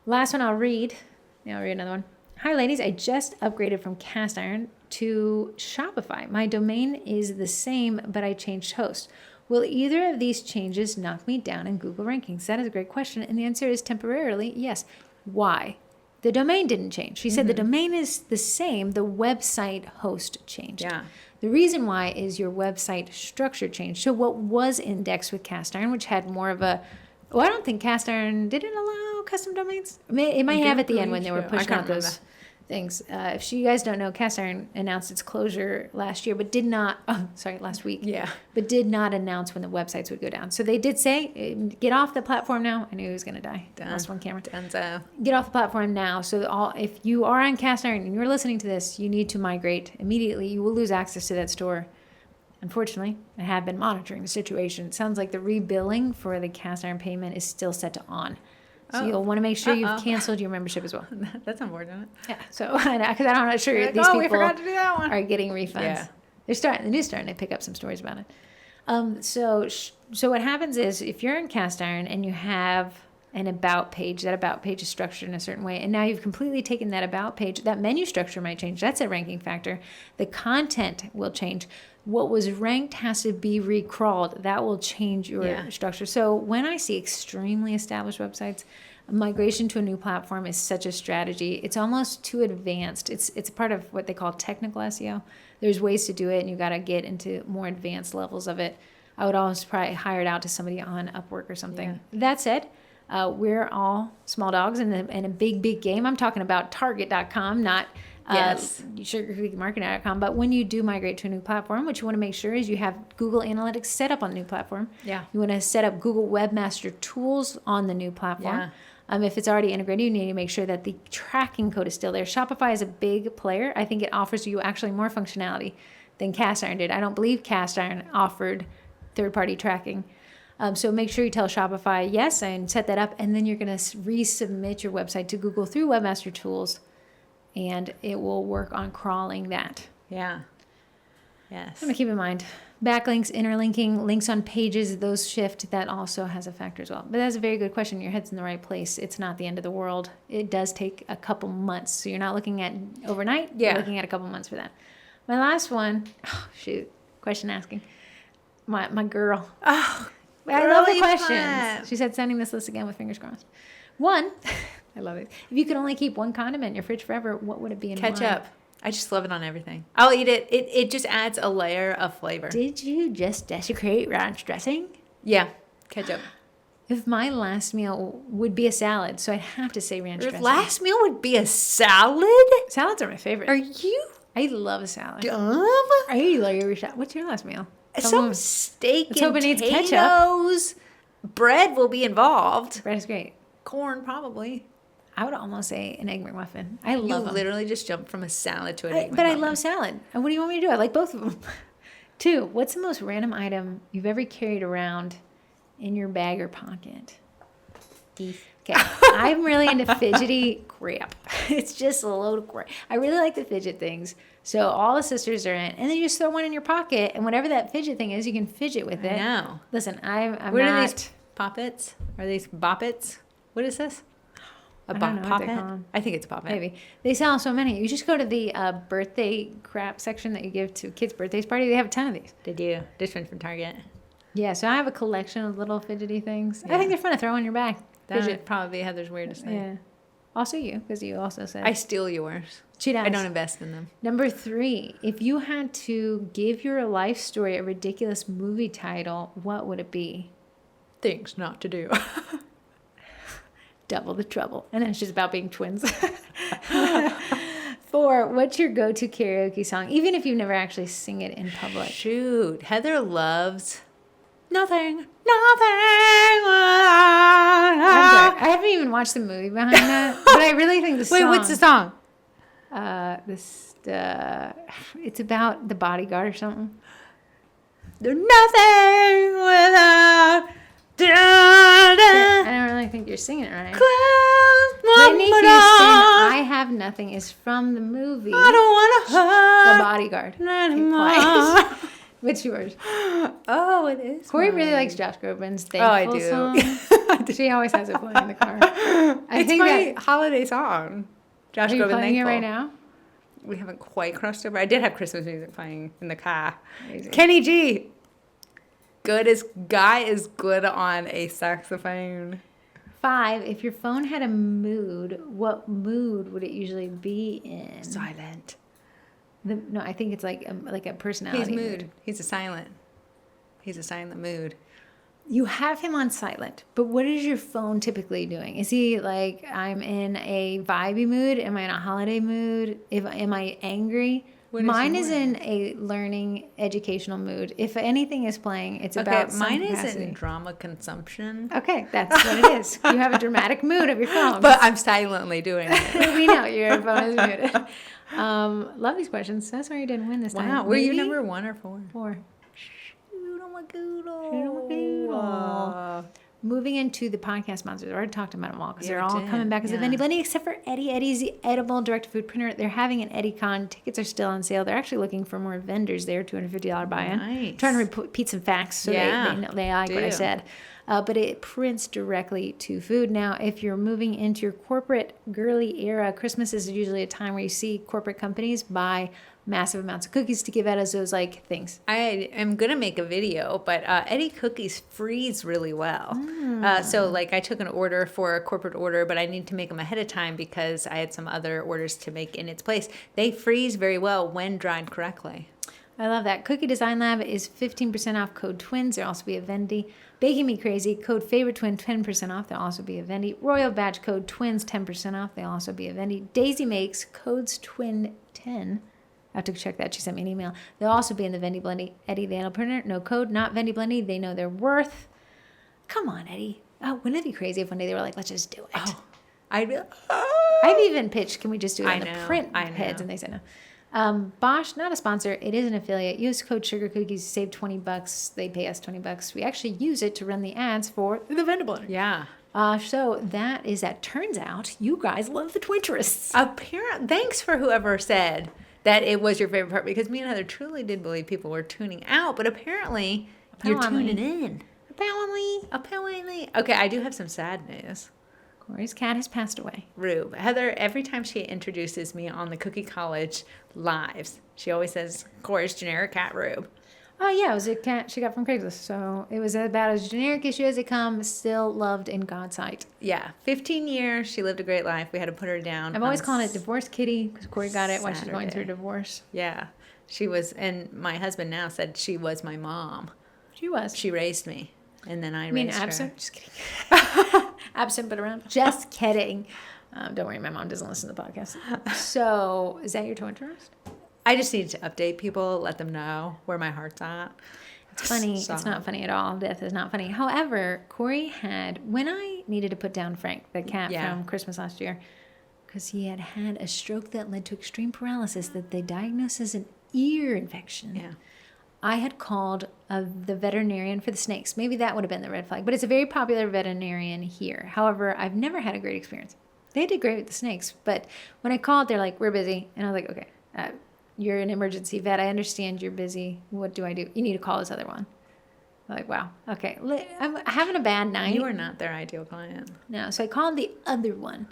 Last one I'll read. Yeah, I'll read another one. Hi, ladies. I just upgraded from cast iron to Shopify. My domain is the same, but I changed host. Will either of these changes knock me down in Google rankings? That is a great question. And the answer is temporarily yes. Why? The domain didn't change. She said the domain is the same. The website host changed. Yeah. The reason why is your website structure changed. So what was indexed with cast iron, which had more of a, well, I don't think cast iron didn't allow custom domains. It might have at the end when they were pushing out those things. If you guys don't know, cast iron announced its closure last year, but last week. Yeah. But did not announce when the websites would go down. So they did say, get off the platform now. I knew he was going to die. Lost one camera. Dunzo. Get off the platform now. So if you are on cast iron and you're listening to this, you need to migrate immediately. You will lose access to that store. Unfortunately, I have been monitoring the situation. It sounds like the rebilling for the cast iron payment is still set to on. So you'll want to make sure you've canceled your membership as well. That's unfortunate. Yeah. So because I'm not sure Like, these we people forgot to do that one. are getting refunds. Yeah. The news starting to pick up some stories about it. So what happens is if you're in cast iron and you have an about page, that about page is structured in a certain way, and now you've completely taken that about page, that menu structure might change. That's a ranking factor. The content will change. What was ranked has to be recrawled. That will change your structure. So when I see extremely established websites, migration to a new platform is such a strategy. It's almost too advanced. It's a part of what they call technical SEO. There's ways to do it, and you got to get into more advanced levels of it. I would always probably hire it out to somebody on Upwork or something. Yeah. That said, we're all small dogs in a big game. I'm talking about Target.com, not SugarCookieMarketing.com. But when you do migrate to a new platform, what you want to make sure is you have Google Analytics set up on the new platform. Yeah. You want to set up Google Webmaster Tools on the new platform. Yeah. If it's already integrated, you need to make sure that the tracking code is still there. Shopify is a big player. I think it offers you actually more functionality than Cast Iron did. I don't believe Cast Iron offered third-party tracking. So make sure you tell Shopify yes and set that up, and then you're going to resubmit your website to Google through Webmaster Tools, and it will work on crawling that. Yeah. Yes. I'm going to keep in mind. Backlinks, interlinking, links on pages, those shift. That also has a factor as well. But that's a very good question. Your head's in the right place. It's not the end of the world. It does take a couple months. So you're not looking at overnight. Yeah. You're looking at a couple months for that. My last one, question asking. My girl. Oh, I love the questions. She said, sending this list again with fingers crossed. One, I love it. If you could only keep one condiment in your fridge forever, what would it be? Ketchup. I just love it on everything. I'll eat it. It just adds a layer of flavor. Did you just desecrate ranch dressing? Yeah, ketchup. If my last meal would be a salad, so I'd have to say ranch dressing. Last meal would be a salad? Salads are my favorite. Are you? I love a salad. Dumb? I love your salad. What's your last meal? Some steak and potatoes. Bread will be involved. Bread is great. Corn, probably. I would almost say an Egg McMuffin. I love them. You literally just jumped from a salad to an Egg McMuffin. But I love salad. And what do you want me to do? I like both of them. 2, what's the most random item you've ever carried around in your bag or pocket? Beef. Okay. I'm really into fidgety crap. It's just a load of crap. I really like the fidget things. So all the sisters are in. And then you just throw one in your pocket. And whatever that fidget thing is, you can fidget with it. No. Listen, I'm what not... are these poppets? Are these boppets? What is this? A poppet? I think it's a poppet. Maybe. They sell so many. You just go to the birthday crap section that you give to kids' birthdays party. They have a ton of these. They do. Different from Target. Yeah, so I have a collection of little fidgety things. Yeah. I think they're fun to throw on your back. That would probably be Heather's weirdest thing. Yeah. Also you, because you also said. I steal yours. She does. I don't invest in them. Number 3, if you had to give your life story a ridiculous movie title, what would it be? Things not to do. Double the trouble. And then it's just about being twins. 4, what's your go-to karaoke song? Even if you've never actually sing it in public. Shoot. Heather loves Nothing. I haven't even watched the movie behind that, but I really think the song. Wait, what's the song? It's about the bodyguard or something. There's nothing without. I don't really think you're singing it right. Whitney Houston, I Have Nothing is from the movie. I don't want to hurt The Bodyguard. anymore. What's yours? Oh, it is. Corey really likes Josh Groban's Thankful I do. song. She always has it playing in the car. It's my holiday song. Josh Are you Groban playing Thankful. it right now? We haven't quite crossed over. I did have Christmas music playing in the car. Amazing. Kenny G. Guy is good on a saxophone. 5, if your phone had a mood, what mood would it usually be in? Silent. No, I think it's like a personality mood. He's a silent mood. You have him on silent, but what is your phone typically doing? Is he like, I'm in a vibey mood? Am I in a holiday mood? Am I angry? Mine is in a learning, educational mood. If anything is playing, it's about some mine capacity. is in drama consumption. Okay, that's what it is. You have a dramatic mood of your phone. But I'm silently doing it. We know your phone is muted. Love these questions. That's why you didn't win this time. Wow, were you number 1 or 4? 4. Shoot 'em a goodle. Shoot 'em a goodle. Moving into the podcast sponsors, I already talked about them all because they're all coming back as a Vendy Blendy, except for Eddie. Eddie's the edible direct-to-food printer. They're having an EddieCon. Tickets are still on sale. They're actually looking for more vendors there, $250 buy-in. Nice. Trying to repeat some facts so they like what I said. But it prints directly to food. Now, if you're moving into your corporate girly era, Christmas is usually a time where you see corporate companies buy massive amounts of cookies to give out as those things. I am going to make a video, but Eddie cookies freeze really well. So I took an order for a corporate order, but I need to make them ahead of time because I had some other orders to make in its place. They freeze very well when dried correctly. I love that. Cookie Design Lab is 15% off code TWINS. There'll also be a Vendy. Baking Me Crazy, code Favorite Twin, 10% off. There'll also be a Vendy. Royal Batch, code TWINS, 10% off. There'll also be a Vendy. Daisy Makes, codes TWIN10. I have to check that. She sent me an email. They'll also be in the Vendy Blendy. Eddie, the Anal Printer, no code, not Vendy Blendy. They know their worth. Come on, Eddie. Oh, wouldn't it be crazy if one day they were like, let's just do it? Oh, I've even pitched, can we just do it on the print I know. heads? And they said no. Bosch, not a sponsor. It is an affiliate. Use code Sugar Cookies to save $20. They pay us $20. We actually use it to run the ads for the Vendy Blendy. Yeah. So that turns out you guys love the Twinterists. Thanks for whoever said that it was your favorite part, because me and Heather truly did believe people were tuning out, but apparently you're tuning in. Apparently. Okay, I do have some sad news. Corey's cat has passed away. Rube. Heather, every time she introduces me on the Cookie College lives, she always says, Corey's generic cat Rube. Oh, yeah, it was a cat she got from Craigslist. So it was about as generic issue as they come, still loved in God's sight. Yeah, 15 years. She lived a great life. We had to put her down. I'm always calling it Divorce Kitty because Corey got it while she's going Saturday. through divorce. Yeah, she was, and my husband now said she was my mom. She was. She raised me, and then I raised her. Absent? Just kidding. Absent but around. Just kidding. Don't worry, my mom doesn't listen to the podcast. So, is that your Twinterist? I just need to update people, let them know where my heart's at. It's funny. So. It's not funny at all. Death is not funny. However, Corey had, when I needed to put down Frank, the cat from Christmas last year, because he had had a stroke that led to extreme paralysis that they diagnosed as an ear infection. Yeah. I had called the veterinarian for the snakes. Maybe that would have been the red flag, but it's a very popular veterinarian here. However, I've never had a great experience. They did great with the snakes, but when I called, they're like, we're busy. And I was like, okay, you're an emergency vet. I understand you're busy. What do I do? You need to call this other one. I'm like, wow, okay. I'm having a bad night. You are not their ideal client. No, so I called the other one.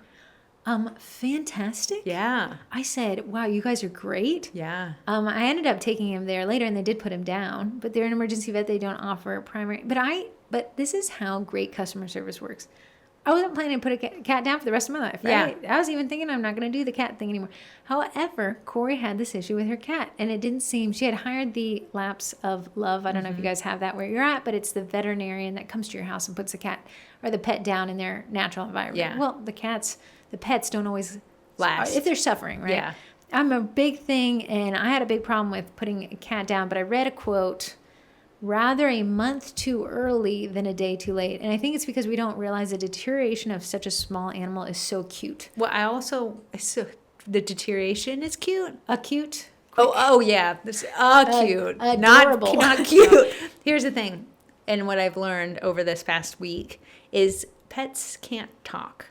Fantastic. Yeah. I said, wow, you guys are great. Yeah. I ended up taking him there later, and they did put him down. But they're an emergency vet. They don't offer primary. But this is how great customer service works. I wasn't planning to put a cat down for the rest of my life, right? Yeah. I was even thinking I'm not going to do the cat thing anymore. However, Corey had this issue with her cat, and it didn't seem, she had hired the lapse of love. I don't know if you guys have that where you're at, but it's the veterinarian that comes to your house and puts the cat or the pet down in their natural environment. Yeah. Well, the pets don't always last if they're suffering, right? Yeah. I'm a big thing, and I had a big problem with putting a cat down, but I read a quote, rather a month too early than a day too late. And I think it's because we don't realize the deterioration of such a small animal is so cute. Well, the deterioration is cute. Acute? Oh yeah. This acute. Adorable. Not cute. Here's the thing, and what I've learned over this past week is pets can't talk.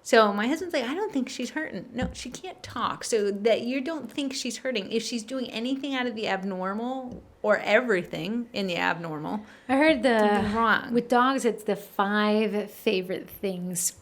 So my husband's like, I don't think she's hurting. No, she can't talk. So that you don't think she's hurting. If she's doing anything out of the abnormal or everything in the abnormal, I heard something's wrong. With dogs, it's the 5 favorite things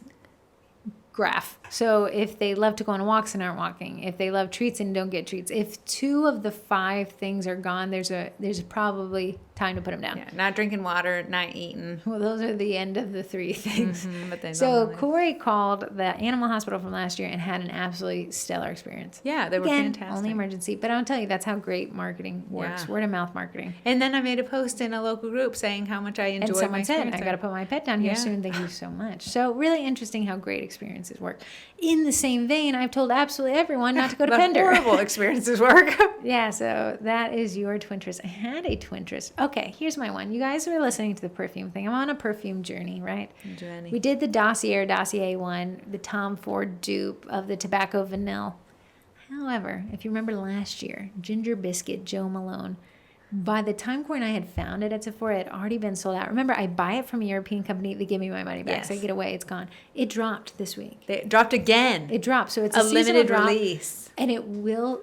graph. So if they love to go on walks and aren't walking, if they love treats and don't get treats, if 2 of the 5 things are gone, there's probably time to put them down. Yeah, not drinking water, not eating. Well, those are the end of the three things. But then So Corey called the animal hospital from last year and had an absolutely stellar experience. Yeah, they were Again, fantastic. only emergency. But I'll tell you, that's how great marketing works. Yeah. Word of mouth marketing. And then I made a post in a local group saying how much I enjoyed And someone my said, experience I there. got to put my pet down here Yeah. soon. Thank you so much. So really interesting how great experiences work. In the same vein, I've told absolutely everyone not to go to But Pender. horrible experiences work. Yeah, so that is your Twinterest. I had a Twinterest. Okay, here's my one. You guys were listening to the perfume thing. I'm on a perfume journey, right? Journey. We did the Dossier one, the Tom Ford dupe of the Tobacco Vanille. However, if you remember last year, Ginger Biscuit Joe Malone, by the time Corey and I had found it at Sephora, it had already been sold out. Remember, I buy it from a European company. They give me my money back. Yes. So I get away. It's gone. It dropped this week. They dropped again. It dropped. So it's a a seasonal limited drop, release. and it will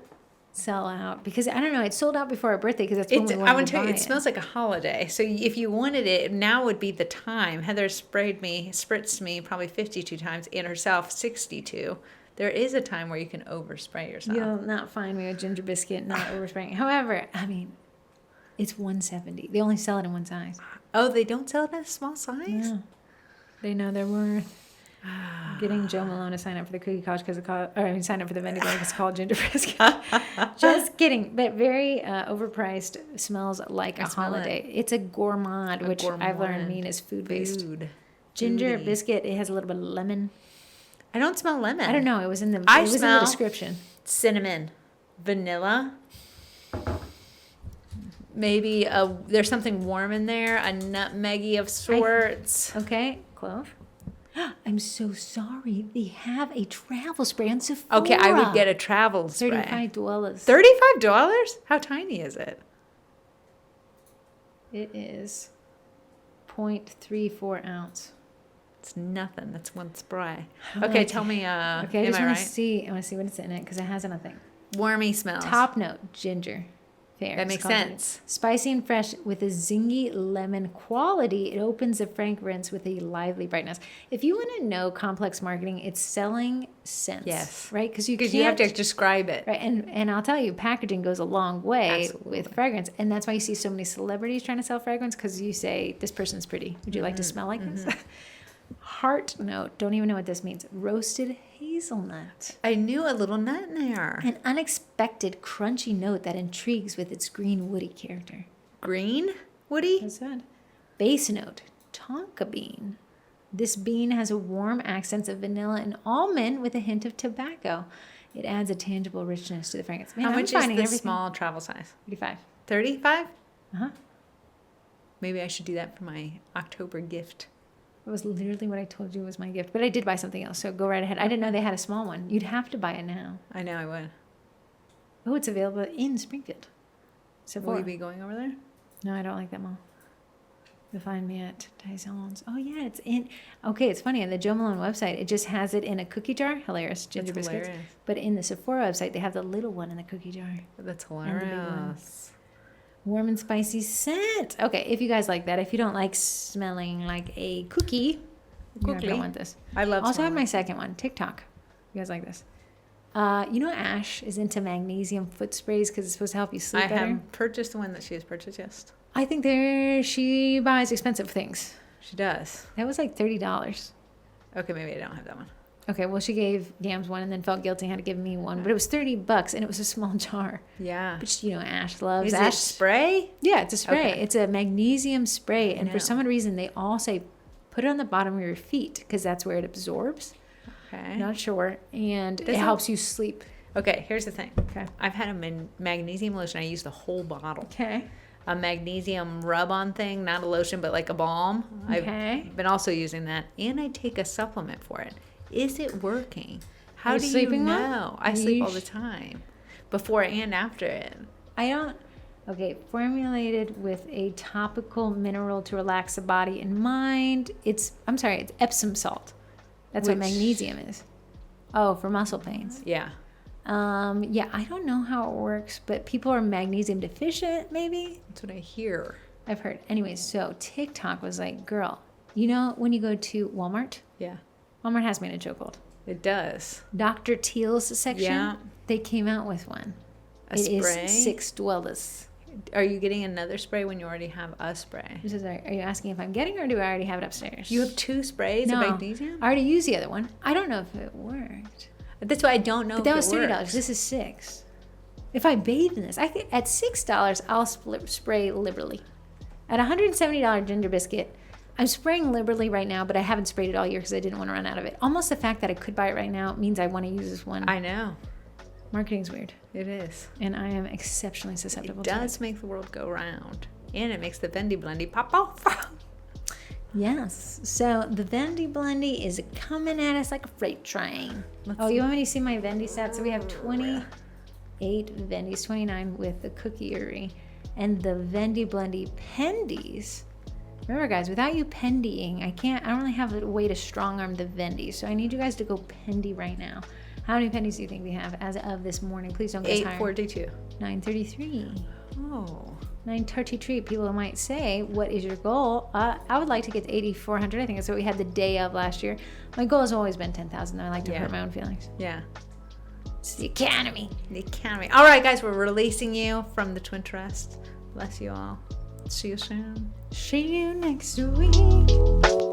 sell out because I don't know. It sold out before our birthday because that's when we I wanted would to tell buy you, it smells like a holiday. So if you wanted it, now would be the time. Heather spritzed me probably 52 times, and herself 62. There is a time where you can overspray yourself. You'll not find me with Ginger Biscuit, not overspraying. However, I mean, it's $170. They only sell it in one size. Oh, they don't sell it in a small size? Yeah. They know their worth. Getting Joe Malone to sign up for the Cookie College because sign up for the Vendy Blendy because it's called Ginger Biscuit. Just kidding, but very overpriced. Smells like a smell holiday. It's a gourmand, which I've learned mean is food based. Food. Ginger Foodie. Biscuit. It has a little bit of lemon. I don't smell lemon. I don't know. It was in the. I it was in the smell- description. Cinnamon, vanilla. Maybe there's something warm in there, a nutmeggy of sorts. Okay, clove. I'm so sorry. They have a travel spray on Sephora. Okay, I would get a travel spray. $35. $35? How tiny is it? It is 0.34 ounce. It's nothing. That's one spray. Oh, Okay, tell me. Okay, I am just I want right? to see. I want to see what it's in it because it has nothing. Wormy smells. Top note: ginger. Fair. That It's makes called ginger. sense. Spicy and fresh with a zingy lemon quality. It opens the fragrance with a lively brightness. If you want to know complex marketing, it's selling scents. Yes. Right? Because you Because you have to can't- describe it. Right, and I'll tell you, packaging goes a long way Absolutely. with fragrance, and that's why you see so many celebrities trying to sell fragrance because you say this person's pretty. Would you like to smell like this? Heart note. Don't even know what this means. Roasted hazelnut. I knew a little nut in there. An unexpected crunchy note that intrigues with its green woody character. Green, Woody? That's good. Base note. Tonka bean. This bean has a warm accents of vanilla and almond with a hint of tobacco. It adds a tangible richness to the fragrance. Man, How I'm much is finding the everything. small travel size? 35. 35? Uh-huh. Maybe I should do that for my October gift. It was literally what I told you was my gift. But I did buy something else, so go right ahead. I didn't know they had a small one. You'd have to buy it now. I know I would. Oh, it's available in Springfield. Will Sephora. you be going over there? No, I don't like that mall. You'll find me at Tyson's. Oh, yeah, it's in. Okay, it's funny. On the Joe Malone website, it just has it in a cookie jar. Hilarious. Ginger That's biscuits. hilarious. But in the Sephora website, they have the little one in the cookie jar. That's the big one. hilarious. Warm and spicy scent. Okay, if you guys like that. If you don't like smelling like a cookie, you Cookie. don't want this. I love Also have smelling. my second one, TikTok. You guys like this? You know Ash is into magnesium foot sprays because it's supposed to help you sleep I better? have purchased the one that she has purchased, yes. I think she buys expensive things. She does. That was like $30. Okay, maybe I don't have that one. Okay, well, she gave Gams one and then felt guilty and had to give me one. But it was $30 and it was a small jar. Yeah. But you know, Ash loves Is Ash. it spray? Yeah, it's a spray. Okay. It's a magnesium spray. And for know. some reason, they all say put it on the bottom of your feet because that's where it absorbs. Okay. Not sure. And Does it it- helps you sleep. Okay, here's the thing. Okay. I've had a magnesium lotion. I use the whole bottle. Okay. A magnesium rub-on thing, not a lotion, but like a balm. Okay. I've been also using that, and I take a supplement for it. Is it working? How Are you do you sleeping well? know? I sleep all Yeesh. the time, before and after it. I don't. Okay, formulated with a topical mineral to relax the body and mind. It's Epsom salt. That's what Which- magnesium is. Oh, for muscle pains. Yeah. Yeah, I don't know how it works, but people are magnesium deficient, maybe. That's what I hear. I've heard. Anyways, so TikTok was like, girl, you know when you go to Walmart? Yeah. Walmart has me in a chokehold. It does. Dr. Teal's section, Yeah. they came out with one. A It spray? is $6. Are you getting another spray when you already have a spray? This is, are you asking if I'm getting or do I already have it upstairs? You have 2 sprays No, of magnesium? I already used the other one. I don't know if it worked. That's why I don't know But that if was it $30. works. This is $6. If I bathe in this, I could, at $6, I'll spray liberally. At $170 ginger biscuit, I'm spraying liberally right now, but I haven't sprayed it all year because I didn't want to run out of it. Almost the fact that I could buy it right now means I want to use this one. I know. Marketing's weird. It is. And I am exceptionally susceptible It to it. does make the world go round. And it makes the Vendy Blendy pop off. Yes. So the Vendy Blendy is coming at us like a freight train. You want me to see my Vendy stats? So we have 28 Vendys, 29 with the cookie-ery. And the Vendy Blendy pendies. Remember, guys, without you pendying, I don't really have a way to strong arm the Vendy. So I need you guys to go pendy right now. How many pendies do you think we have as of this morning? Please don't guess higher. 842. 933. Oh. 933. People might say, what is your goal? I would like to get to 8,400. I think that's what we had the day of last year. My goal has always been 10,000. I like to hurt my own feelings. Yeah. It's the academy. The academy. All right, guys, we're releasing you from the Twin Trust. Bless you all. See you soon. See you next week.